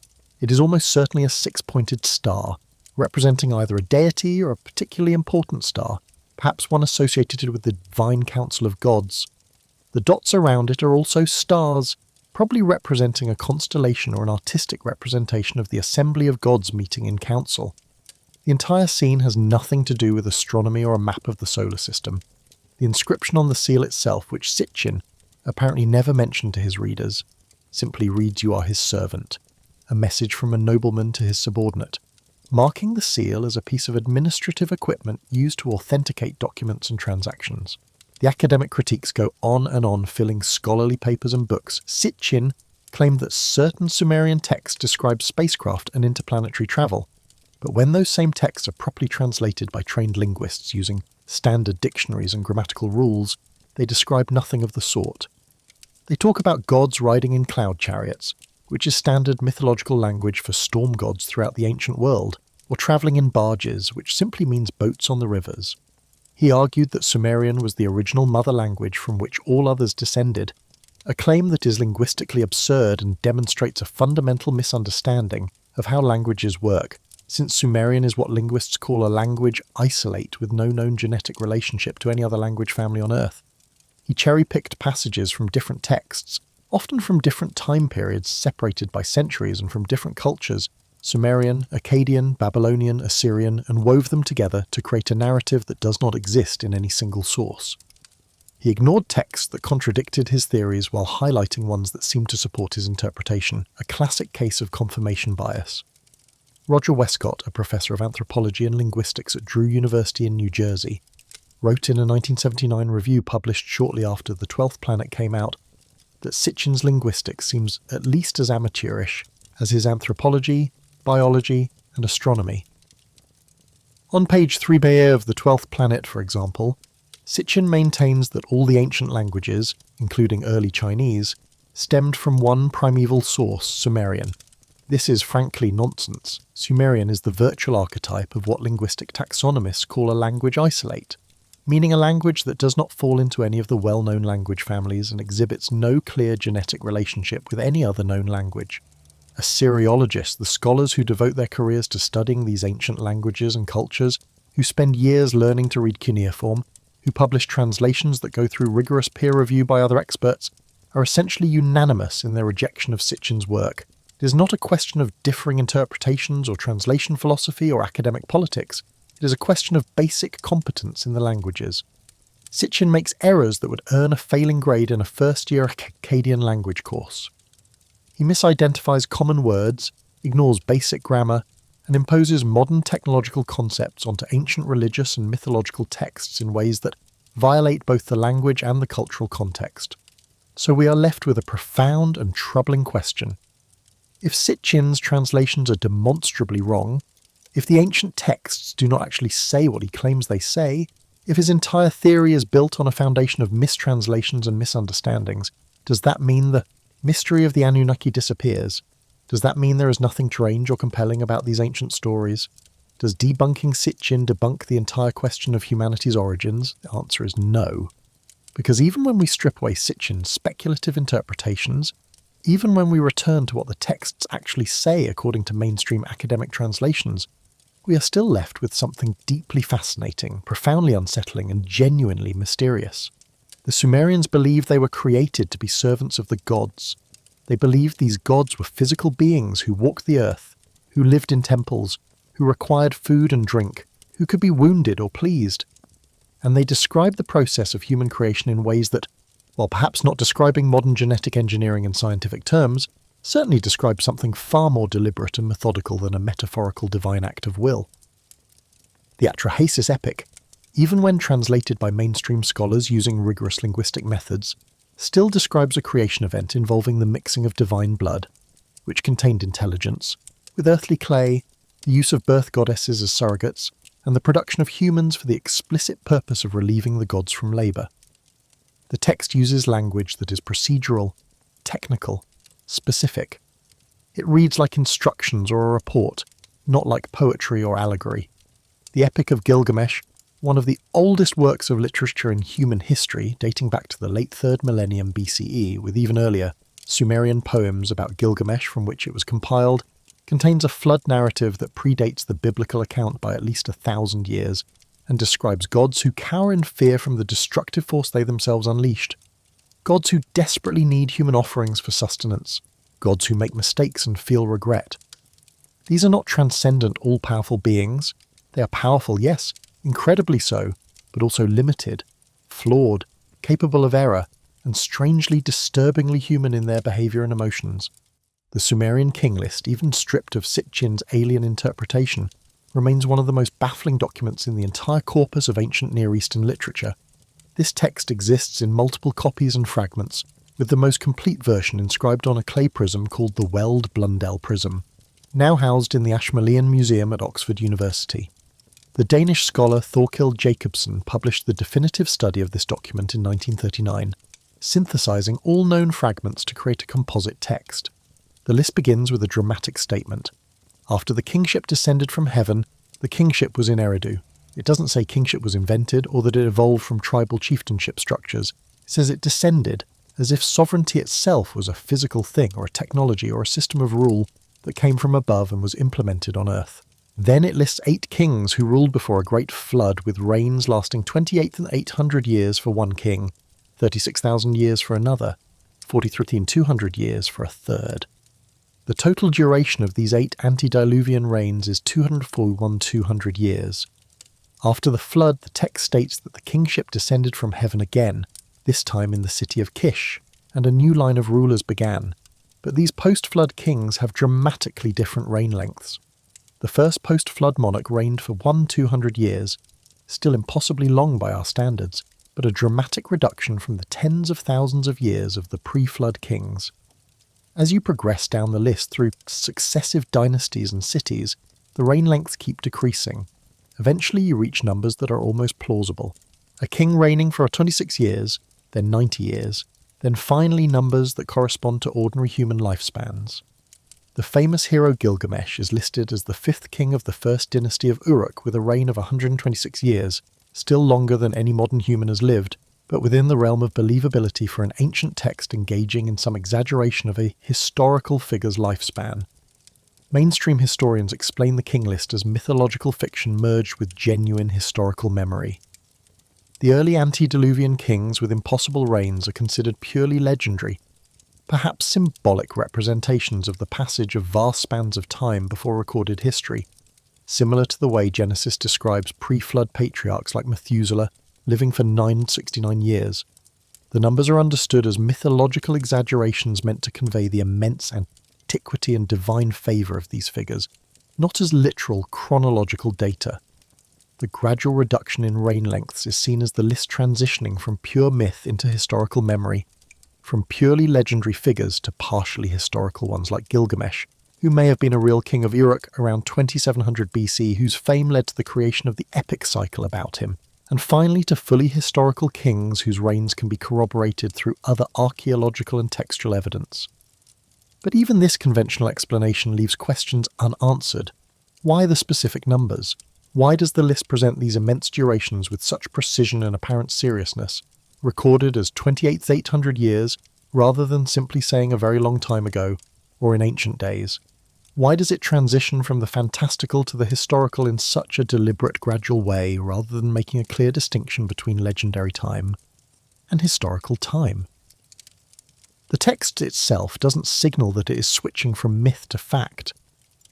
It is almost certainly a six-pointed star, representing either a deity or a particularly important star, perhaps one associated with the divine council of gods. The dots around it are also stars, probably representing a constellation or an artistic representation of the assembly of gods meeting in council. The entire scene has nothing to do with astronomy or a map of the solar system. The inscription on the seal itself, which Sitchin apparently never mentioned to his readers, simply reads "You are his servant," a message from a nobleman to his subordinate, marking the seal as a piece of administrative equipment used to authenticate documents and transactions. The academic critiques go on, filling scholarly papers and books. Sitchin claimed that certain Sumerian texts describe spacecraft and interplanetary travel, but when those same texts are properly translated by trained linguists using standard dictionaries and grammatical rules, they describe nothing of the sort. They talk about gods riding in cloud chariots, which is standard mythological language for storm gods throughout the ancient world, or travelling in barges, which simply means boats on the rivers. He argued that Sumerian was the original mother language from which all others descended, a claim that is linguistically absurd and demonstrates a fundamental misunderstanding of how languages work, since Sumerian is what linguists call a language isolate with no known genetic relationship to any other language family on Earth. He cherry-picked passages from different texts, often from different time periods separated by centuries and from different cultures, Sumerian, Akkadian, Babylonian, Assyrian, and wove them together to create a narrative that does not exist in any single source. He ignored texts that contradicted his theories while highlighting ones that seemed to support his interpretation, a classic case of confirmation bias. Roger Westcott, a professor of anthropology and linguistics at Drew University in New Jersey, wrote in a 1979 review published shortly after The 12th Planet came out that Sitchin's linguistics seems at least as amateurish as his anthropology, biology, and astronomy. On page 3b of The 12th Planet, for example, Sitchin maintains that all the ancient languages, including early Chinese, stemmed from one primeval source, Sumerian. This is frankly nonsense. Sumerian is the virtual archetype of what linguistic taxonomists call a language isolate, meaning a language that does not fall into any of the well-known language families and exhibits no clear genetic relationship with any other known language. Assyriologists, the scholars who devote their careers to studying these ancient languages and cultures, who spend years learning to read cuneiform, who publish translations that go through rigorous peer review by other experts, are essentially unanimous in their rejection of Sitchin's work. It is not a question of differing interpretations or translation philosophy or academic politics. It is a question of basic competence in the languages. Sitchin makes errors that would earn a failing grade in a first-year Akkadian language course. He misidentifies common words, ignores basic grammar, and imposes modern technological concepts onto ancient religious and mythological texts in ways that violate both the language and the cultural context. So we are left with a profound and troubling question. If Sitchin's translations are demonstrably wrong, if the ancient texts do not actually say what he claims they say, if his entire theory is built on a foundation of mistranslations and misunderstandings, does that mean the mystery of the Anunnaki disappears? Does that mean there is nothing strange or compelling about these ancient stories? Does Debunking Sitchin debunk the entire question of humanity's origins? The answer is no. Because even when we strip away Sitchin's speculative interpretations, even when we return to what the texts actually say according to mainstream academic translations, we are still left with something deeply fascinating, profoundly unsettling, and genuinely mysterious. The Sumerians believed they were created to be servants of the gods. They believed these gods were physical beings who walked the earth, who lived in temples, who required food and drink, who could be wounded or pleased. And they described the process of human creation in ways that, while perhaps not describing modern genetic engineering in scientific terms, certainly describe something far more deliberate and methodical than a metaphorical divine act of will. The Atrahasis epic, even when translated by mainstream scholars using rigorous linguistic methods, still describes a creation event involving the mixing of divine blood, which contained intelligence, with earthly clay, the use of birth goddesses as surrogates, and the production of humans for the explicit purpose of relieving the gods from labour. The text uses language that is procedural, technical, specific. It reads like instructions or a report, not like poetry or allegory. The Epic of Gilgamesh, one of the oldest works of literature in human history, dating back to the late 3rd millennium BCE, with even earlier Sumerian poems about Gilgamesh from which it was compiled, contains a flood narrative that predates the biblical account by at least 1,000 years, and describes gods who cower in fear from the destructive force they themselves unleashed. Gods who desperately need human offerings for sustenance. Gods who make mistakes and feel regret. These are not transcendent, all-powerful beings. They are powerful, yes, incredibly so, but also limited, flawed, capable of error, and strangely disturbingly human in their behaviour and emotions. The Sumerian king list, even stripped of Sitchin's alien interpretation, remains one of the most baffling documents in the entire corpus of ancient Near Eastern literature. This text exists in multiple copies and fragments, with the most complete version inscribed on a clay prism called the Weld Blundell prism, now housed in the Ashmolean Museum at Oxford University. The Danish scholar Thorkild Jacobsen published the definitive study of this document in 1939, synthesizing all known fragments to create a composite text. The list begins with a dramatic statement. After the kingship descended from heaven, the kingship was in Eridu. It doesn't say kingship was invented or that it evolved from tribal chieftainship structures. It says it descended, as if sovereignty itself was a physical thing or a technology or a system of rule that came from above and was implemented on earth. Then it lists 8 kings who ruled before a great flood, with reigns lasting 28,800 years for one king, 36,000 years for another, 43,200 years for a third. The total duration of these 8 antediluvian reigns is 241,200 years. After the flood, the text states that the kingship descended from heaven again, this time in the city of Kish, and a new line of rulers began. But these post-flood kings have dramatically different reign lengths. The first post-flood monarch reigned for 200 years, still impossibly long by our standards, but a dramatic reduction from the tens of thousands of years of the pre-flood kings. As you progress down the list through successive dynasties and cities, the reign lengths keep decreasing. Eventually you reach numbers that are almost plausible. A king reigning for 26 years, then 90 years, then finally numbers that correspond to ordinary human lifespans. The famous hero Gilgamesh is listed as the 5th king of the first dynasty of Uruk with a reign of 126 years, still longer than any modern human has lived, but within the realm of believability for an ancient text engaging in some exaggeration of a historical figure's lifespan. Mainstream historians explain the king list as mythological fiction merged with genuine historical memory. The early antediluvian kings with impossible reigns are considered purely legendary, perhaps symbolic representations of the passage of vast spans of time before recorded history, similar to the way Genesis describes pre-flood patriarchs like Methuselah living for 969 years. The numbers are understood as mythological exaggerations meant to convey the immense antiquity and divine favour of these figures, not as literal chronological data. The gradual reduction in reign lengths is seen as the list transitioning from pure myth into historical memory, from purely legendary figures to partially historical ones like Gilgamesh, who may have been a real king of Uruk around 2700 BC, whose fame led to the creation of the epic cycle about him, and finally to fully historical kings whose reigns can be corroborated through other archaeological and textual evidence. But even this conventional explanation leaves questions unanswered. Why the specific numbers? Why does the list present these immense durations with such precision and apparent seriousness, recorded as 28,800 years, rather than simply saying a very long time ago, or in ancient days? Why does it transition from the fantastical to the historical in such a deliberate, gradual way, rather than making a clear distinction between legendary time and historical time? The text itself doesn't signal that it is switching from myth to fact.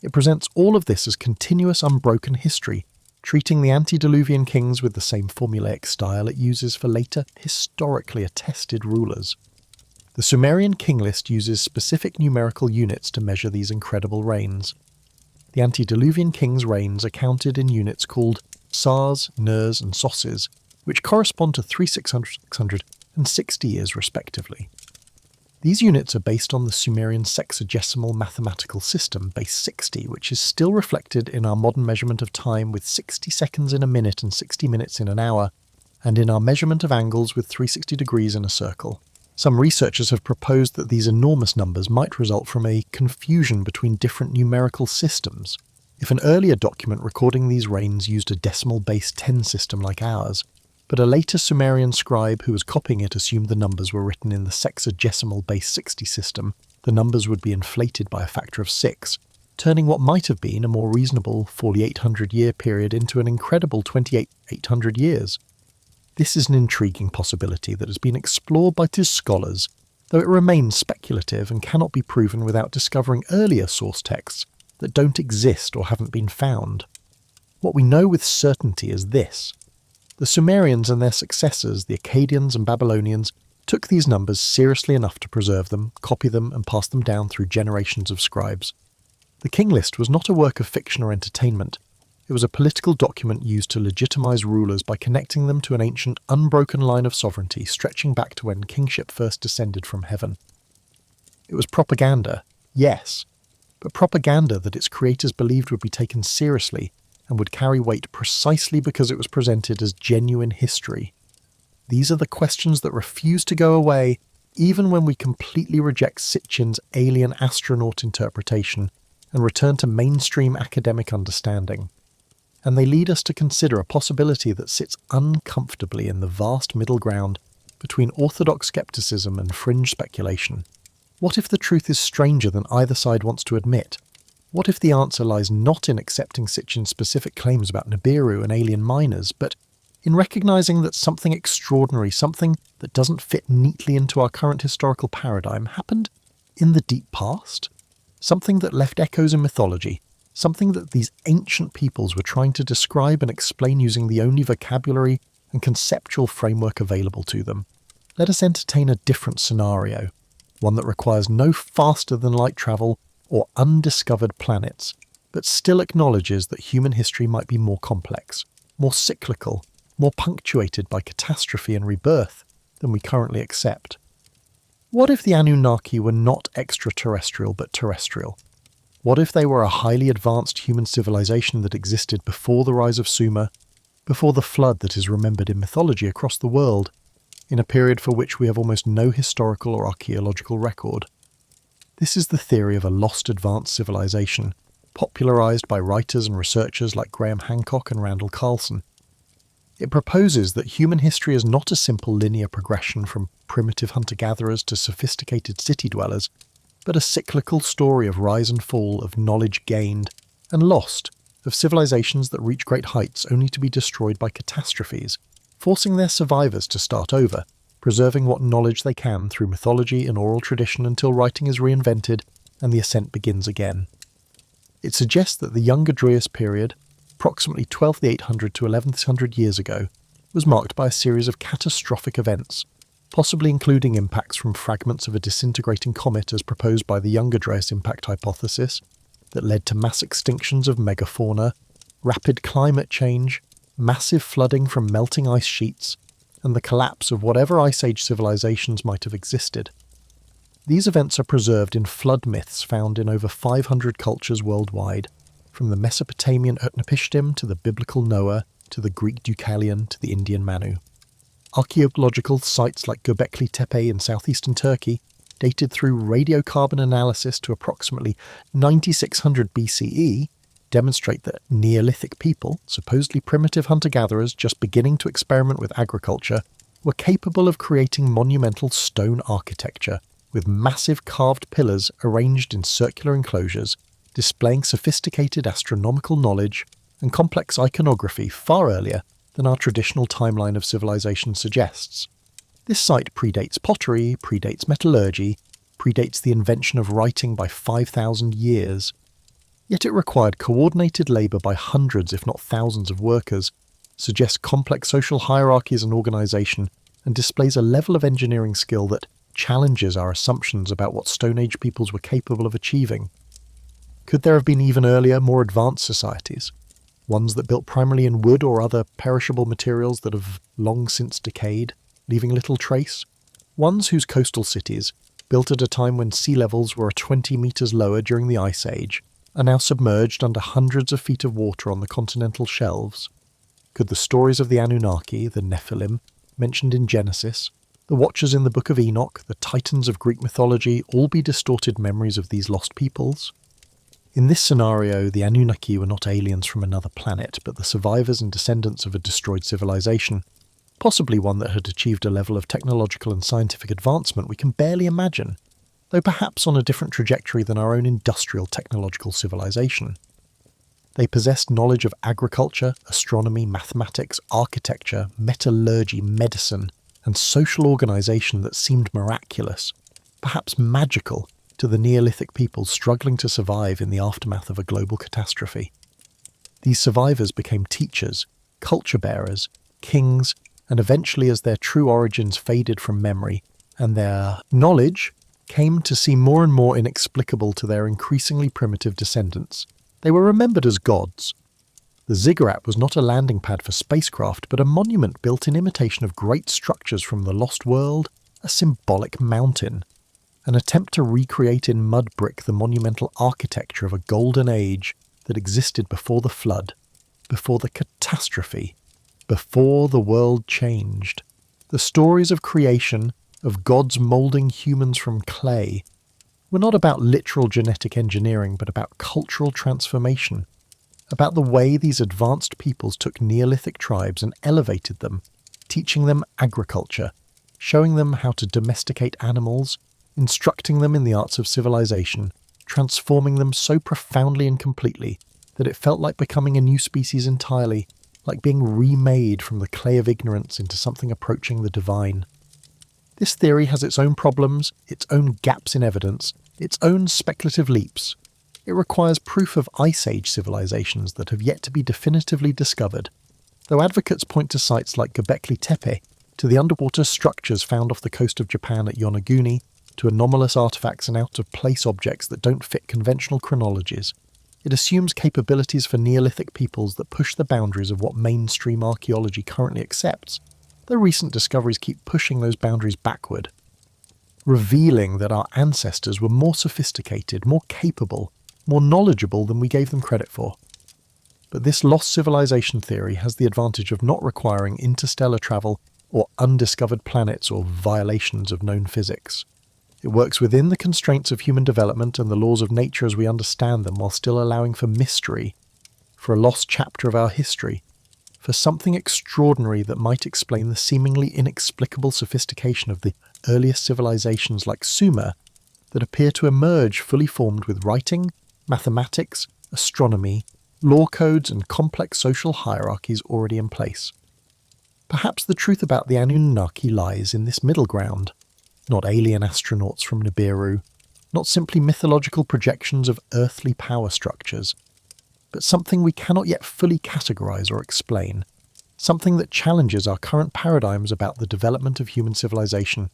It presents all of this as continuous, unbroken history, treating the antediluvian kings with the same formulaic style it uses for later, historically attested rulers. The Sumerian king list uses specific numerical units to measure these incredible reigns. The antediluvian kings' reigns are counted in units called sars, ners, and sosses, which correspond to 3600, 600, and 60 years respectively. These units are based on the Sumerian sexagesimal mathematical system, base 60, which is still reflected in our modern measurement of time with 60 seconds in a minute and 60 minutes in an hour, and in our measurement of angles with 360 degrees in a circle. Some researchers have proposed that these enormous numbers might result from a confusion between different numerical systems. If an earlier document recording these reigns used a decimal base 10 system like ours, but a later Sumerian scribe who was copying it assumed the numbers were written in the sexagesimal base 60 system, the numbers would be inflated by a factor of 6, turning what might have been a more reasonable 4,800-year period into an incredible 28,800 years. This is an intriguing possibility that has been explored by scholars, though it remains speculative and cannot be proven without discovering earlier source texts that don't exist or haven't been found. What we know with certainty is this. The Sumerians and their successors, the Akkadians and Babylonians, took these numbers seriously enough to preserve them, copy them, and pass them down through generations of scribes. The King List was not a work of fiction or entertainment. It was a political document used to legitimize rulers by connecting them to an ancient, unbroken line of sovereignty stretching back to when kingship first descended from heaven. It was propaganda, yes, but propaganda that its creators believed would be taken seriously and would carry weight precisely because it was presented as genuine history. These are the questions that refuse to go away even when we completely reject Sitchin's alien astronaut interpretation and return to mainstream academic understanding. And they lead us to consider a possibility that sits uncomfortably in the vast middle ground between orthodox skepticism and fringe speculation. What if the truth is stranger than either side wants to admit? What if the answer lies not in accepting Sitchin's specific claims about Nibiru and alien miners, but in recognizing that something extraordinary, something that doesn't fit neatly into our current historical paradigm, happened in the deep past? Something that left echoes in mythology, something that these ancient peoples were trying to describe and explain using the only vocabulary and conceptual framework available to them. Let us entertain a different scenario, one that requires no faster-than-light travel or undiscovered planets, but still acknowledges that human history might be more complex, more cyclical, more punctuated by catastrophe and rebirth than we currently accept. What if the Anunnaki were not extraterrestrial but terrestrial? What if they were a highly advanced human civilization that existed before the rise of Sumer, before the flood that is remembered in mythology across the world, in a period for which we have almost no historical or archaeological record? This is the theory of a lost advanced civilization, popularized by writers and researchers like Graham Hancock and Randall Carlson. It proposes that human history is not a simple linear progression from primitive hunter-gatherers to sophisticated city-dwellers, but a cyclical story of rise and fall, of knowledge gained and lost, of civilizations that reach great heights only to be destroyed by catastrophes, forcing their survivors to start over, preserving what knowledge they can through mythology and oral tradition until writing is reinvented and the ascent begins again. It suggests that the Younger Dryas period, approximately 12,800 to 11,600 years ago, was marked by a series of catastrophic events, possibly including impacts from fragments of a disintegrating comet as proposed by the Younger Dryas impact hypothesis, that led to mass extinctions of megafauna, rapid climate change, massive flooding from melting ice sheets, and the collapse of whatever Ice Age civilizations might have existed. These events are preserved in flood myths found in over 500 cultures worldwide, from the Mesopotamian Utnapishtim to the biblical Noah to the Greek Deucalion to the Indian Manu. Archaeological sites like Göbekli Tepe in southeastern Turkey, dated through radiocarbon analysis to approximately 9600 BCE, demonstrate that Neolithic people, supposedly primitive hunter-gatherers just beginning to experiment with agriculture, were capable of creating monumental stone architecture with massive carved pillars arranged in circular enclosures, displaying sophisticated astronomical knowledge and complex iconography far earlier than our traditional timeline of civilization suggests. This site predates pottery, predates metallurgy, predates the invention of writing by 5,000 years. Yet it required coordinated labour by hundreds if not thousands of workers, suggests complex social hierarchies and organisation, and displays a level of engineering skill that challenges our assumptions about what Stone Age peoples were capable of achieving. Could there have been even earlier, more advanced societies? Ones that built primarily in wood or other perishable materials that have long since decayed, leaving little trace? Ones whose coastal cities, built at a time when sea levels were 20 metres lower during the Ice Age, are now submerged under hundreds of feet of water on the continental shelves? Could the stories of the Anunnaki, the Nephilim, mentioned in Genesis, the Watchers in the Book of Enoch, the Titans of Greek mythology, all be distorted memories of these lost peoples? In this scenario, the Anunnaki were not aliens from another planet, but the survivors and descendants of a destroyed civilization, possibly one that had achieved a level of technological and scientific advancement we can barely imagine. though perhaps on a different trajectory than our own industrial technological civilization. They possessed knowledge of agriculture, astronomy, mathematics, architecture, metallurgy, medicine, and social organisation that seemed miraculous, perhaps magical, to the Neolithic peoples struggling to survive in the aftermath of a global catastrophe. These survivors became teachers, culture bearers, kings, and eventually, as their true origins faded from memory, and their knowledge came to seem more and more inexplicable to their increasingly primitive descendants, they were remembered as gods. The ziggurat was not a landing pad for spacecraft, but a monument built in imitation of great structures from the lost world, a symbolic mountain, an attempt to recreate in mud brick the monumental architecture of a golden age that existed before the flood, before the catastrophe, before the world changed. The stories of creation, of gods moulding humans from clay, were not about literal genetic engineering, but about cultural transformation, about the way these advanced peoples took Neolithic tribes and elevated them, teaching them agriculture, showing them how to domesticate animals, instructing them in the arts of civilization, transforming them so profoundly and completely that it felt like becoming a new species entirely, like being remade from the clay of ignorance into something approaching the divine. This theory has its own problems, its own gaps in evidence, its own speculative leaps. It requires proof of Ice Age civilizations that have yet to be definitively discovered, though advocates point to sites like Göbekli Tepe, to the underwater structures found off the coast of Japan at Yonaguni, to anomalous artifacts and out-of-place objects that don't fit conventional chronologies. It assumes capabilities for Neolithic peoples that push the boundaries of what mainstream archaeology currently accepts, though recent discoveries keep pushing those boundaries backward, revealing that our ancestors were more sophisticated, more capable, more knowledgeable than we gave them credit for. But this lost civilization theory has the advantage of not requiring interstellar travel or undiscovered planets or violations of known physics. It works within the constraints of human development and the laws of nature as we understand them, while still allowing for mystery, for a lost chapter of our history, for something extraordinary that might explain the seemingly inexplicable sophistication of the earliest civilizations like Sumer that appear to emerge fully formed with writing, mathematics, astronomy, law codes and complex social hierarchies already in place. Perhaps the truth about the Anunnaki lies in this middle ground, not alien astronauts from Nibiru, not simply mythological projections of earthly power structures, but something we cannot yet fully categorize or explain, something that challenges our current paradigms about the development of human civilization,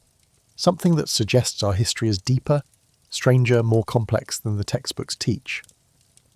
something that suggests our history is deeper, stranger, more complex than the textbooks teach.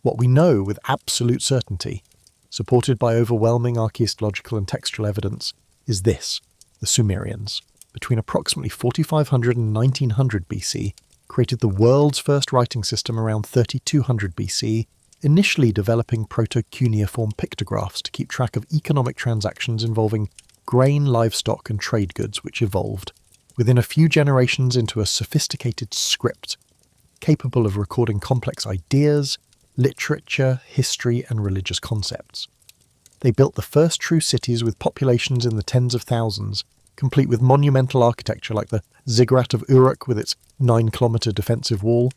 What we know with absolute certainty, supported by overwhelming archaeological and textual evidence, is this: the Sumerians, between approximately 4500 and 1900 BC, created the world's first writing system around 3200 BC, initially developing proto-cuneiform pictographs to keep track of economic transactions involving grain, livestock and trade goods, which evolved, within a few generations, into a sophisticated script, capable of recording complex ideas, literature, history and religious concepts. They built the first true cities with populations in the tens of thousands, complete with monumental architecture like the Ziggurat of Uruk with its 9-kilometre defensive wall,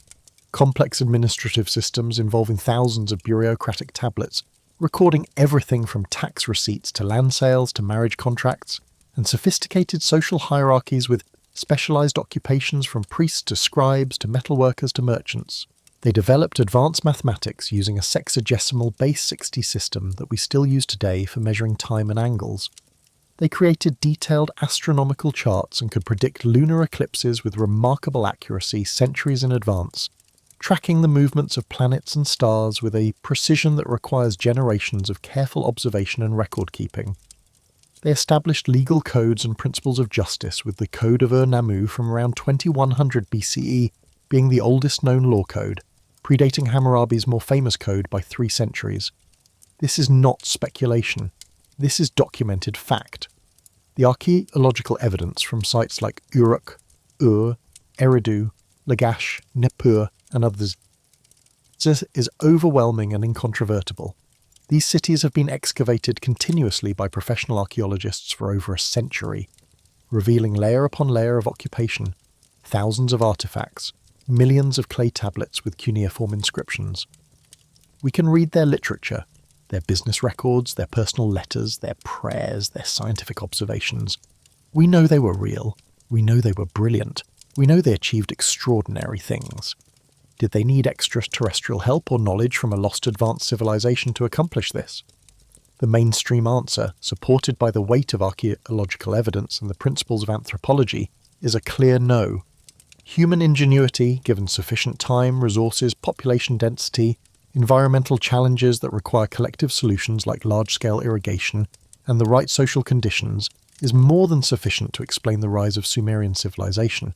complex administrative systems involving thousands of bureaucratic tablets, recording everything from tax receipts to land sales to marriage contracts, and sophisticated social hierarchies with specialised occupations from priests to scribes to metalworkers to merchants. They developed advanced mathematics using a sexagesimal base 60 system that we still use today for measuring time and angles. They created detailed astronomical charts and could predict lunar eclipses with remarkable accuracy centuries in advance, tracking the movements of planets and stars with a precision that requires generations of careful observation and record-keeping. They established legal codes and principles of justice, with the Code of Ur-Nammu from around 2100 BCE being the oldest known law code, predating Hammurabi's more famous code by 3 centuries. This is not speculation. This is documented fact. The archaeological evidence from sites like Uruk, Ur, Eridu, Lagash, Nippur, and others is overwhelming and incontrovertible. These cities have been excavated continuously by professional archaeologists for over a century, revealing layer upon layer of occupation, thousands of artifacts, millions of clay tablets with cuneiform inscriptions. We can read their literature, their business records, their personal letters, their prayers, their scientific observations. We know they were real. We know they were brilliant. We know they achieved extraordinary things. Did they need extraterrestrial help or knowledge from a lost advanced civilization to accomplish this? The mainstream answer, supported by the weight of archaeological evidence and the principles of anthropology, is a clear no. Human ingenuity, given sufficient time, resources, population density, environmental challenges that require collective solutions like large-scale irrigation, and the right social conditions, is more than sufficient to explain the rise of Sumerian civilization.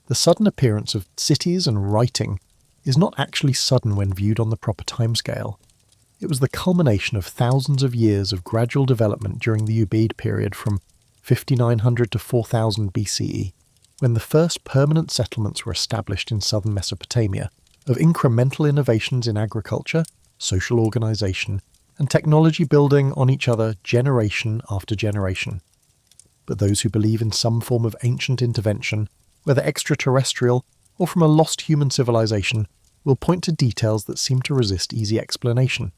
The sudden appearance of cities and writing is not actually sudden when viewed on the proper timescale. It was the culmination of thousands of years of gradual development during the Ubaid period from 5900 to 4000 BCE, when the first permanent settlements were established in southern Mesopotamia, of incremental innovations in agriculture, social organization, and technology building on each other generation after generation. But those who believe in some form of ancient intervention, whether extraterrestrial or from a lost human civilization, will point to details that seem to resist easy explanation.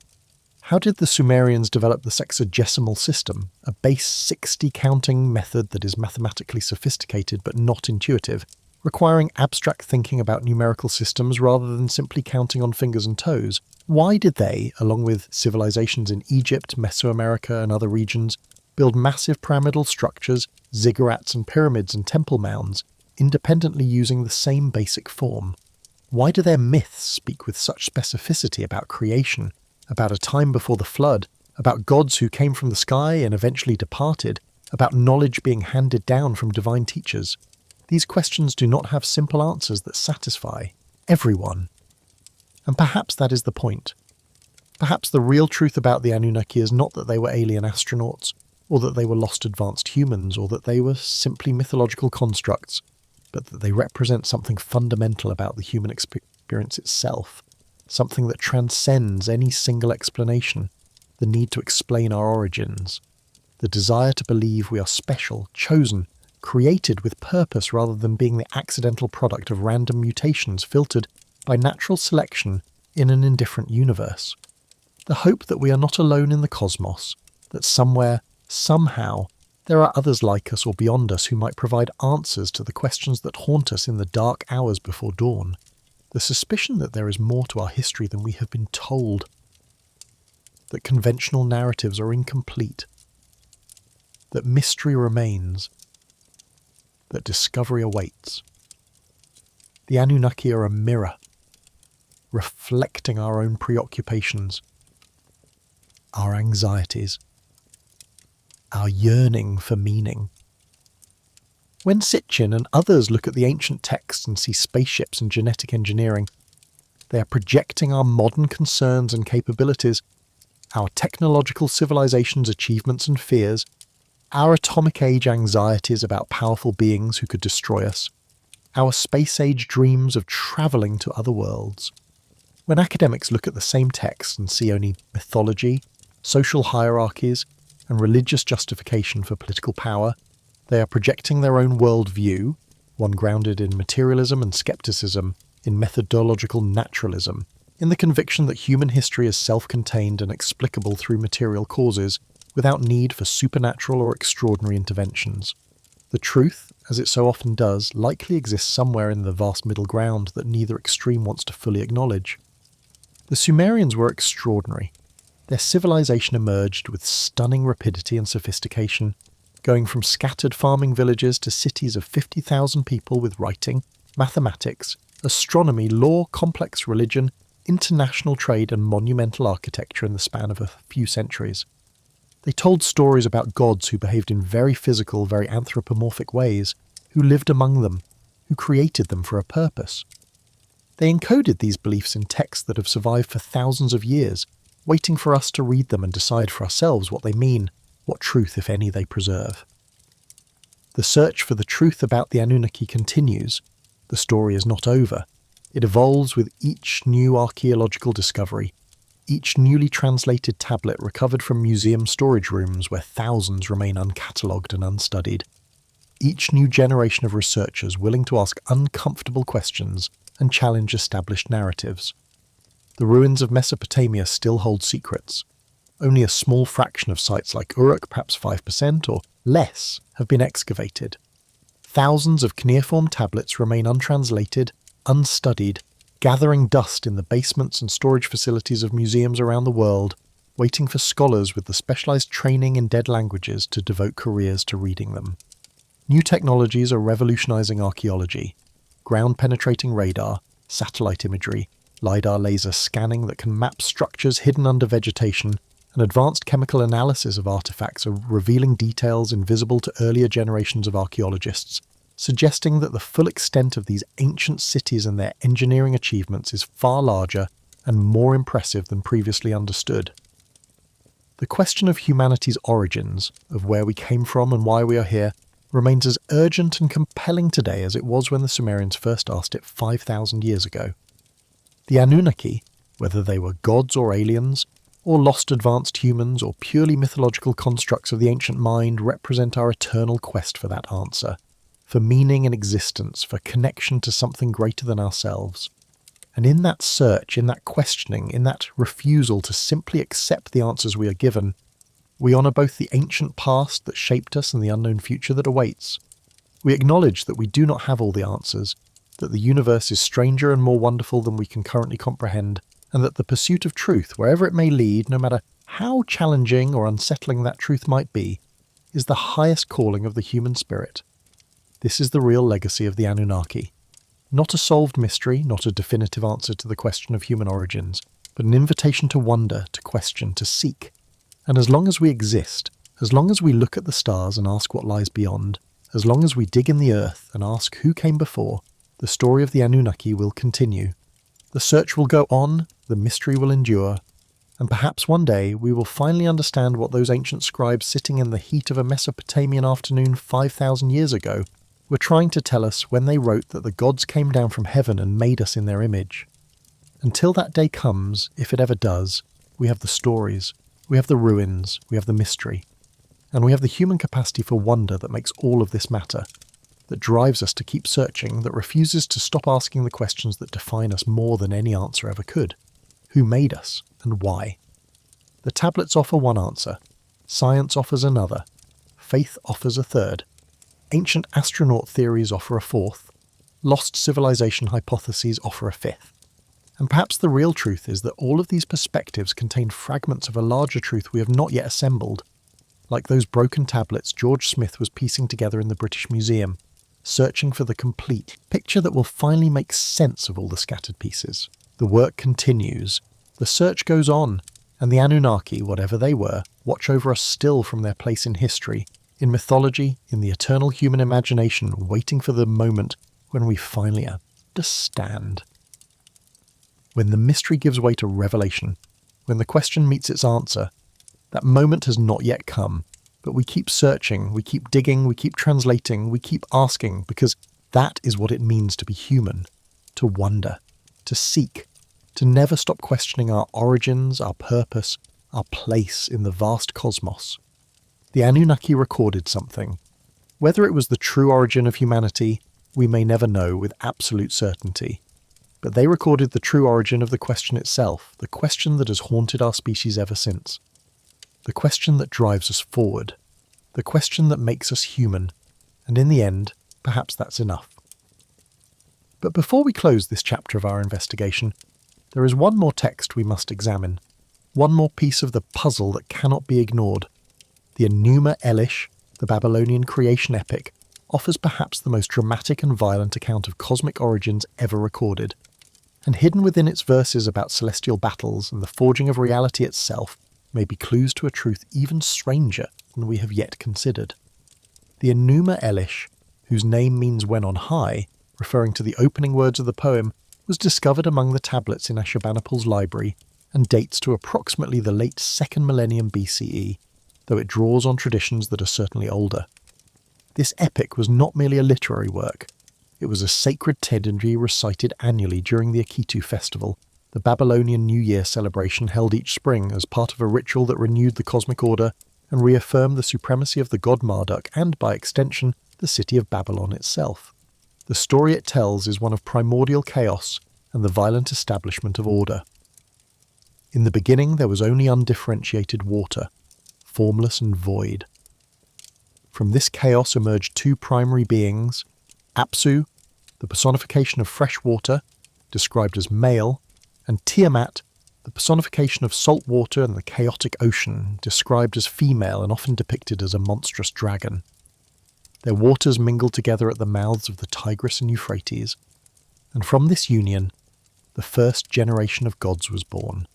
How did the Sumerians develop the sexagesimal system, a base 60 counting method that is mathematically sophisticated but not intuitive, requiring abstract thinking about numerical systems rather than simply counting on fingers and toes? Why did they, along with civilizations in Egypt, Mesoamerica and other regions, build massive pyramidal structures, ziggurats and pyramids and temple mounds, independently using the same basic form? Why do their myths speak with such specificity about creation, about a time before the flood, about gods who came from the sky and eventually departed, about knowledge being handed down from divine teachers? These questions do not have simple answers that satisfy everyone. And perhaps that is the point. Perhaps the real truth about the Anunnaki is not that they were alien astronauts, or that they were lost advanced humans, or that they were simply mythological constructs, but that they represent something fundamental about the human experience itself, something that transcends any single explanation, the need to explain our origins, the desire to believe we are special, chosen, created with purpose rather than being the accidental product of random mutations filtered by natural selection in an indifferent universe. The hope that we are not alone in the cosmos, that somewhere, somehow, there are others like us or beyond us who might provide answers to the questions that haunt us in the dark hours before dawn. The suspicion that there is more to our history than we have been told, that conventional narratives are incomplete, that mystery remains, that discovery awaits. The Anunnaki are a mirror, reflecting our own preoccupations, our anxieties, our yearning for meaning. When Sitchin and others look at the ancient texts and see spaceships and genetic engineering, they are projecting our modern concerns and capabilities, our technological civilization's achievements and fears, our atomic age anxieties about powerful beings who could destroy us, our space age dreams of travelling to other worlds. When academics look at the same texts and see only mythology, social hierarchies, and religious justification for political power, they are projecting their own worldview, one grounded in materialism and skepticism, in methodological naturalism, in the conviction that human history is self-contained and explicable through material causes, without need for supernatural or extraordinary interventions. The truth, as it so often does, likely exists somewhere in the vast middle ground that neither extreme wants to fully acknowledge. The Sumerians were extraordinary. Their civilization emerged with stunning rapidity and sophistication, going from scattered farming villages to cities of 50,000 people with writing, mathematics, astronomy, law, complex religion, international trade and monumental architecture in the span of a few centuries. They told stories about gods who behaved in very physical, very anthropomorphic ways, who lived among them, who created them for a purpose. They encoded these beliefs in texts that have survived for thousands of years, waiting for us to read them and decide for ourselves what they mean, what truth, if any, they preserve. The search for the truth about the Anunnaki continues. The story is not over. It evolves with each new archaeological discovery, each newly translated tablet recovered from museum storage rooms where thousands remain uncatalogued and unstudied. each new generation of researchers willing to ask uncomfortable questions and challenge established narratives. The ruins of Mesopotamia still hold secrets. Only a small fraction of sites like Uruk, perhaps 5% or less, have been excavated. Thousands of cuneiform tablets remain untranslated, unstudied, gathering dust in the basements and storage facilities of museums around the world, waiting for scholars with the specialized training in dead languages to devote careers to reading them. New technologies are revolutionizing archaeology. Ground-penetrating radar, satellite imagery, LiDAR laser scanning that can map structures hidden under vegetation, and advanced chemical analysis of artifacts are revealing details invisible to earlier generations of archaeologists, suggesting that the full extent of these ancient cities and their engineering achievements is far larger and more impressive than previously understood. The question of humanity's origins, of where we came from and why we are here, remains as urgent and compelling today as it was when the Sumerians first asked it 5,000 years ago. The Anunnaki, whether they were gods or aliens, or lost advanced humans or purely mythological constructs of the ancient mind, represent our eternal quest for that answer, for meaning in existence, for connection to something greater than ourselves. And in that search, in that questioning, in that refusal to simply accept the answers we are given, we honour both the ancient past that shaped us and the unknown future that awaits. We acknowledge that we do not have all the answers, that the universe is stranger and more wonderful than we can currently comprehend, and that the pursuit of truth, wherever it may lead, no matter how challenging or unsettling that truth might be, is the highest calling of the human spirit. This is the real legacy of the Anunnaki. Not a solved mystery, not a definitive answer to the question of human origins, but an invitation to wonder, to question, to seek. And as long as we exist, as long as we look at the stars and ask what lies beyond, as long as we dig in the earth and ask who came before, the story of the Anunnaki will continue. The search will go on, the mystery will endure, and perhaps one day we will finally understand what those ancient scribes sitting in the heat of a Mesopotamian afternoon 5,000 years ago were trying to tell us when they wrote that the gods came down from heaven and made us in their image. Until that day comes, if it ever does, we have the stories, we have the ruins, we have the mystery, and we have the human capacity for wonder that makes all of this matter, that drives us to keep searching, that refuses to stop asking the questions that define us more than any answer ever could. Who made us, and why? The tablets offer one answer, science offers another, faith offers a third, ancient astronaut theories offer a fourth, lost civilization hypotheses offer a fifth. And perhaps the real truth is that all of these perspectives contain fragments of a larger truth we have not yet assembled, like those broken tablets George Smith was piecing together in the British Museum, searching for the complete picture that will finally make sense of all the scattered pieces. The work continues, the search goes on, and the Anunnaki, whatever they were, watch over us still from their place in history, in mythology, in the eternal human imagination, waiting for the moment when we finally understand. When the mystery gives way to revelation, when the question meets its answer, that moment has not yet come, but we keep searching, we keep digging, we keep translating, we keep asking, because that is what it means to be human, to wonder, to seek, to never stop questioning our origins, our purpose, our place in the vast cosmos. The Anunnaki recorded something. Whether it was the true origin of humanity, we may never know with absolute certainty. But they recorded the true origin of the question itself, the question that has haunted our species ever since. The question that drives us forward. The question that makes us human. And in the end, perhaps that's enough. But before we close this chapter of our investigation, there is one more text we must examine. One more piece of the puzzle that cannot be ignored. The Enuma Elish, the Babylonian creation epic, offers perhaps the most dramatic and violent account of cosmic origins ever recorded. And hidden within its verses about celestial battles and the forging of reality itself may be clues to a truth even stranger than we have yet considered. The Enuma Elish, whose name means when on high, referring to the opening words of the poem, was discovered among the tablets in Ashurbanipal's library and dates to approximately the late 2nd millennium BCE, though it draws on traditions that are certainly older. This epic was not merely a literary work. It was a sacred tetrady recited annually during the Akitu festival, the Babylonian New Year celebration held each spring as part of a ritual that renewed the cosmic order and reaffirmed the supremacy of the god Marduk and, by extension, the city of Babylon itself. The story it tells is one of primordial chaos and the violent establishment of order. In the beginning there was only undifferentiated water, formless and void. From this chaos emerged two primary beings, Apsu, the personification of fresh water, described as male, and Tiamat, the personification of salt water and the chaotic ocean, described as female and often depicted as a monstrous dragon. Their waters mingled together at the mouths of the Tigris and Euphrates, and from this union, the first generation of gods was born.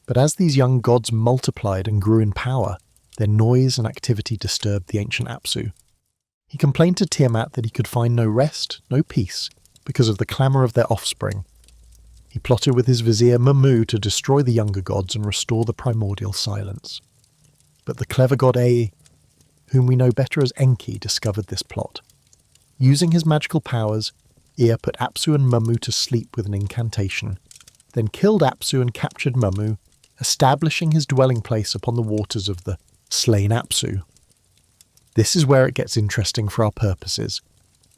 But as these young gods multiplied and grew in power, their noise and activity disturbed the ancient Apsu. He complained to Tiamat that he could find no rest, no peace, because of the clamour of their offspring. He plotted with his vizier Mummu to destroy the younger gods and restore the primordial silence. But the clever god Ea, whom we know better as Enki, discovered this plot. Using his magical powers, Ea put Apsu and Mummu to sleep with an incantation, then killed Apsu and captured Mummu, establishing his dwelling place upon the waters of the slain Apsu. This is where it gets interesting for our purposes.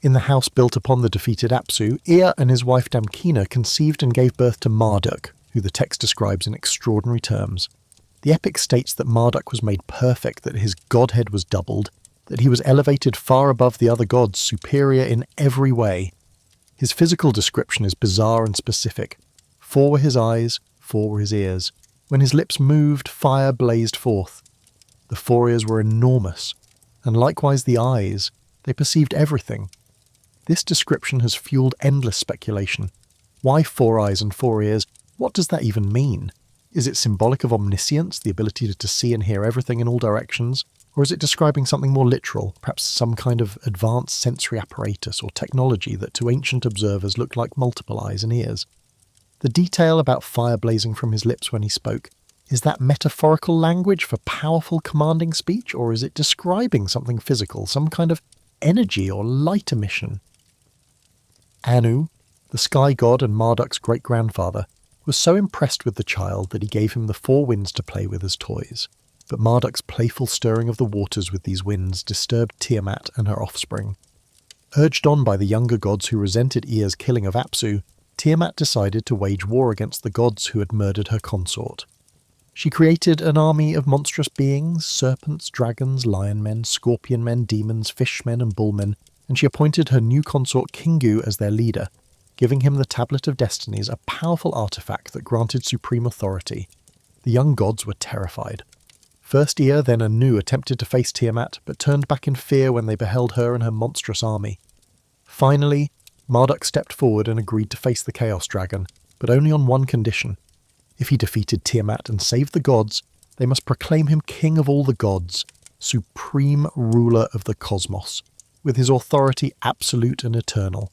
In the house built upon the defeated Apsu, Ea and his wife Damkina conceived and gave birth to Marduk, who the text describes in extraordinary terms. The epic states that Marduk was made perfect, that his godhead was doubled, that he was elevated far above the other gods, superior in every way. His physical description is bizarre and specific. 4 were his eyes, 4 were his ears. When his lips moved, fire blazed forth. The 4 ears were enormous, and likewise the eyes. They perceived everything. This description has fueled endless speculation. Why 4 eyes and 4 ears? What does that even mean? Is it symbolic of omniscience, the ability to see and hear everything in all directions? Or is it describing something more literal, perhaps some kind of advanced sensory apparatus or technology that to ancient observers looked like multiple eyes and ears? The detail about fire blazing from his lips when he spoke, is that metaphorical language for powerful commanding speech, or is it describing something physical, some kind of energy or light emission? Anu, the sky god and Marduk's great-grandfather, was so impressed with the child that he gave him the 4 winds to play with as toys. But Marduk's playful stirring of the waters with these winds disturbed Tiamat and her offspring. Urged on by the younger gods who resented Ea's killing of Apsu, Tiamat decided to wage war against the gods who had murdered her consort. She created an army of monstrous beings, serpents, dragons, lion men, scorpion men, demons, fishmen and bullmen, and she appointed her new consort Kingu as their leader, giving him the Tablet of Destinies, a powerful artifact that granted supreme authority. The young gods were terrified. First Ea, then Anu attempted to face Tiamat, but turned back in fear when they beheld her and her monstrous army. Finally, Marduk stepped forward and agreed to face the Chaos Dragon, but only on one condition. If he defeated Tiamat and saved the gods, they must proclaim him king of all the gods, supreme ruler of the cosmos, with his authority absolute and eternal.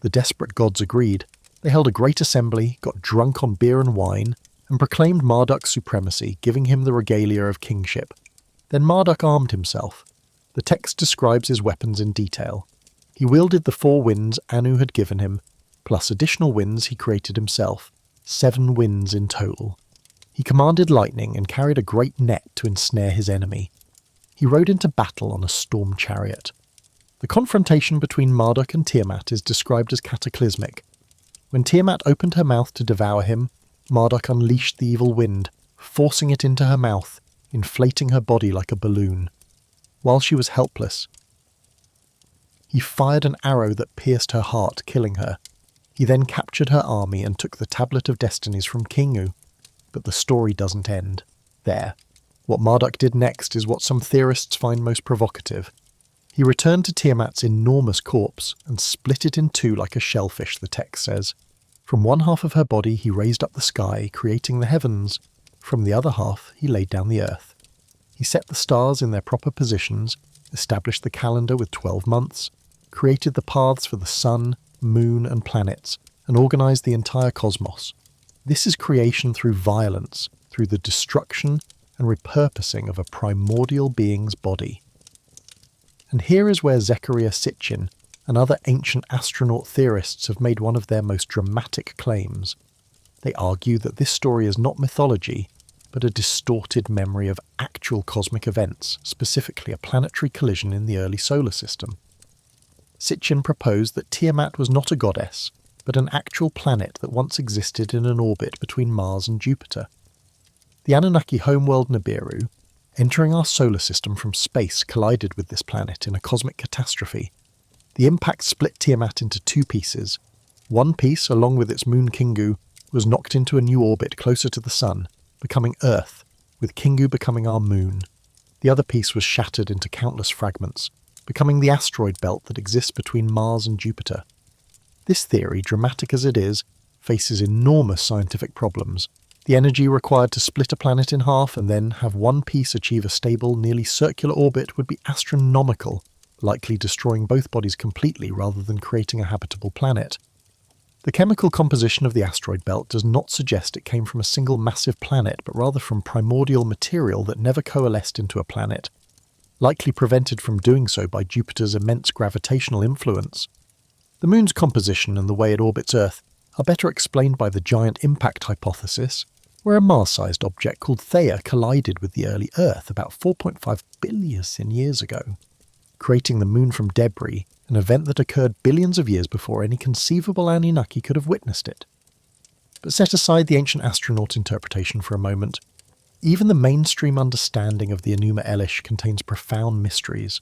The desperate gods agreed. They held a great assembly, got drunk on beer and wine, and proclaimed Marduk's supremacy, giving him the regalia of kingship. Then Marduk armed himself. The text describes his weapons in detail. He wielded the 4 winds Anu had given him, plus additional winds he created himself, 7 winds in total. He commanded lightning and carried a great net to ensnare his enemy. He rode into battle on a storm chariot. The confrontation between Marduk and Tiamat is described as cataclysmic. When Tiamat opened her mouth to devour him, Marduk unleashed the evil wind, forcing it into her mouth, inflating her body like a balloon. While she was helpless, he fired an arrow that pierced her heart, killing her. He then captured her army and took the Tablet of Destinies from Kingu. But the story doesn't end there. What Marduk did next is what some theorists find most provocative. He returned to Tiamat's enormous corpse and split it in 2 like a shellfish, the text says. From one half of her body he raised up the sky, creating the heavens. From the other half he laid down the earth. He set the stars in their proper positions, established the calendar with 12 months, created the paths for the sun, moon and planets, and organized the entire cosmos. This is creation through violence, through the destruction and repurposing of a primordial being's body. And here is where Zecharia Sitchin and other ancient astronaut theorists have made one of their most dramatic claims. They argue that this story is not mythology, but a distorted memory of actual cosmic events, specifically a planetary collision in the early solar system. Sitchin proposed that Tiamat was not a goddess, but an actual planet that once existed in an orbit between Mars and Jupiter. The Anunnaki homeworld Nibiru, entering our solar system from space, collided with this planet in a cosmic catastrophe. The impact split Tiamat into two pieces. One piece, along with its moon Kingu, was knocked into a new orbit closer to the Sun, becoming Earth, with Kingu becoming our moon. The other piece was shattered into countless fragments, becoming the asteroid belt that exists between Mars and Jupiter. This theory, dramatic as it is, faces enormous scientific problems. The energy required to split a planet in half and then have one piece achieve a stable, nearly circular orbit would be astronomical, likely destroying both bodies completely rather than creating a habitable planet. The chemical composition of the asteroid belt does not suggest it came from a single massive planet, but rather from primordial material that never coalesced into a planet, likely prevented from doing so by Jupiter's immense gravitational influence. The Moon's composition and the way it orbits Earth are better explained by the giant impact hypothesis, where a Mars-sized object called Theia collided with the early Earth about 4.5 billion years ago, creating the Moon from debris, an event that occurred billions of years before any conceivable Anunnaki could have witnessed it. But set aside the ancient astronaut interpretation for a moment. Even the mainstream understanding of the Enuma Elish contains profound mysteries.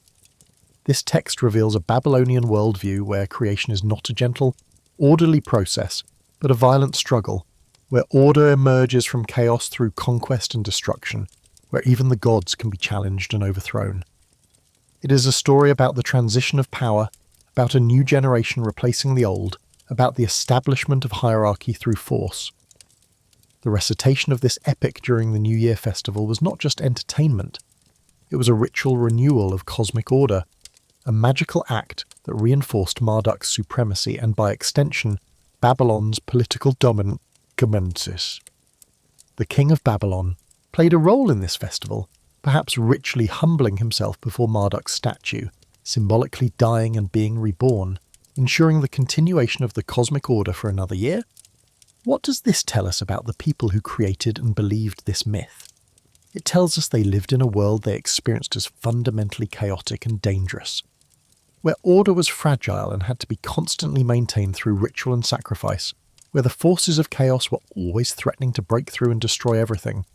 This text reveals a Babylonian worldview where creation is not a gentle, orderly process, but a violent struggle, where order emerges from chaos through conquest and destruction, where even the gods can be challenged and overthrown. It is a story about the transition of power, about a new generation replacing the old, about the establishment of hierarchy through force. The recitation of this epic during the New Year festival was not just entertainment. It was a ritual renewal of cosmic order, a magical act that reinforced Marduk's supremacy and, by extension, Babylon's political dominance. The king of Babylon played a role in this festival, perhaps richly humbling himself before Marduk's statue, symbolically dying and being reborn, ensuring the continuation of the cosmic order for another year? What does this tell us about the people who created and believed this myth? It tells us they lived in a world they experienced as fundamentally chaotic and dangerous, where order was fragile and had to be constantly maintained through ritual and sacrifice, where the forces of chaos were always threatening to break through and destroy everything.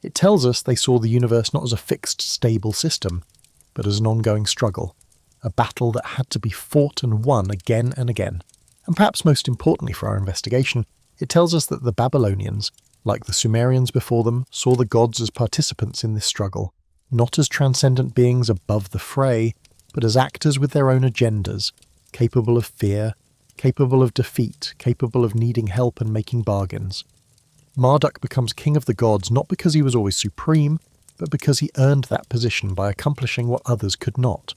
It tells us they saw the universe not as a fixed, stable system, but as an ongoing struggle, a battle that had to be fought and won again and again. And perhaps most importantly for our investigation, it tells us that the Babylonians, like the Sumerians before them, saw the gods as participants in this struggle, not as transcendent beings above the fray, but as actors with their own agendas, capable of fear, capable of defeat, capable of needing help and making bargains. Marduk becomes king of the gods not because he was always supreme, but because he earned that position by accomplishing what others could not.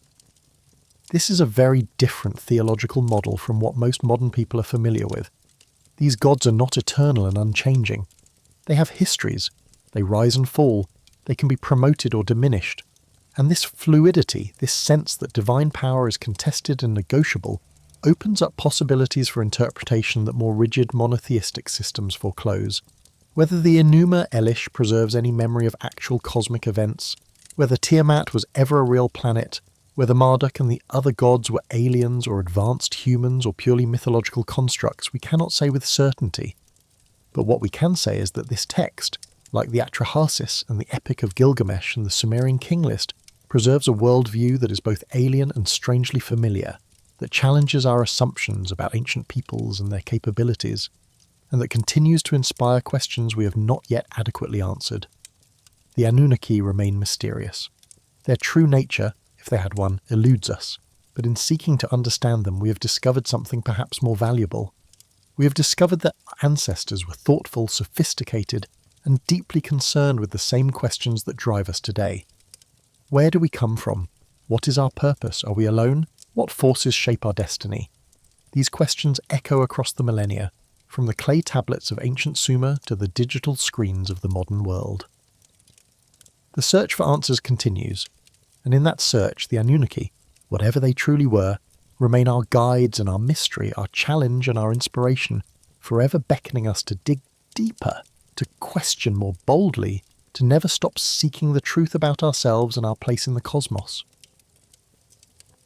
This is a very different theological model from what most modern people are familiar with. These gods are not eternal and unchanging. They have histories. They rise and fall. They can be promoted or diminished. And this fluidity, this sense that divine power is contested and negotiable, opens up possibilities for interpretation that more rigid monotheistic systems foreclose. Whether the Enuma Elish preserves any memory of actual cosmic events, whether Tiamat was ever a real planet, whether Marduk and the other gods were aliens or advanced humans or purely mythological constructs, we cannot say with certainty. But what we can say is that this text, like the Atrahasis and the Epic of Gilgamesh and the Sumerian King List, preserves a worldview that is both alien and strangely familiar, that challenges our assumptions about ancient peoples and their capabilities, and that continues to inspire questions we have not yet adequately answered. The Anunnaki remain mysterious. Their true nature, if they had one, eludes us, but in seeking to understand them we have discovered something perhaps more valuable. We have discovered that our ancestors were thoughtful, sophisticated, and deeply concerned with the same questions that drive us today. Where do we come from? What is our purpose? Are we alone? What forces shape our destiny? These questions echo across the millennia, from the clay tablets of ancient Sumer to the digital screens of the modern world. The search for answers continues, and in that search the Anunnaki, whatever they truly were, remain our guides and our mystery, our challenge and our inspiration, forever beckoning us to dig deeper, to question more boldly, to never stop seeking the truth about ourselves and our place in the cosmos.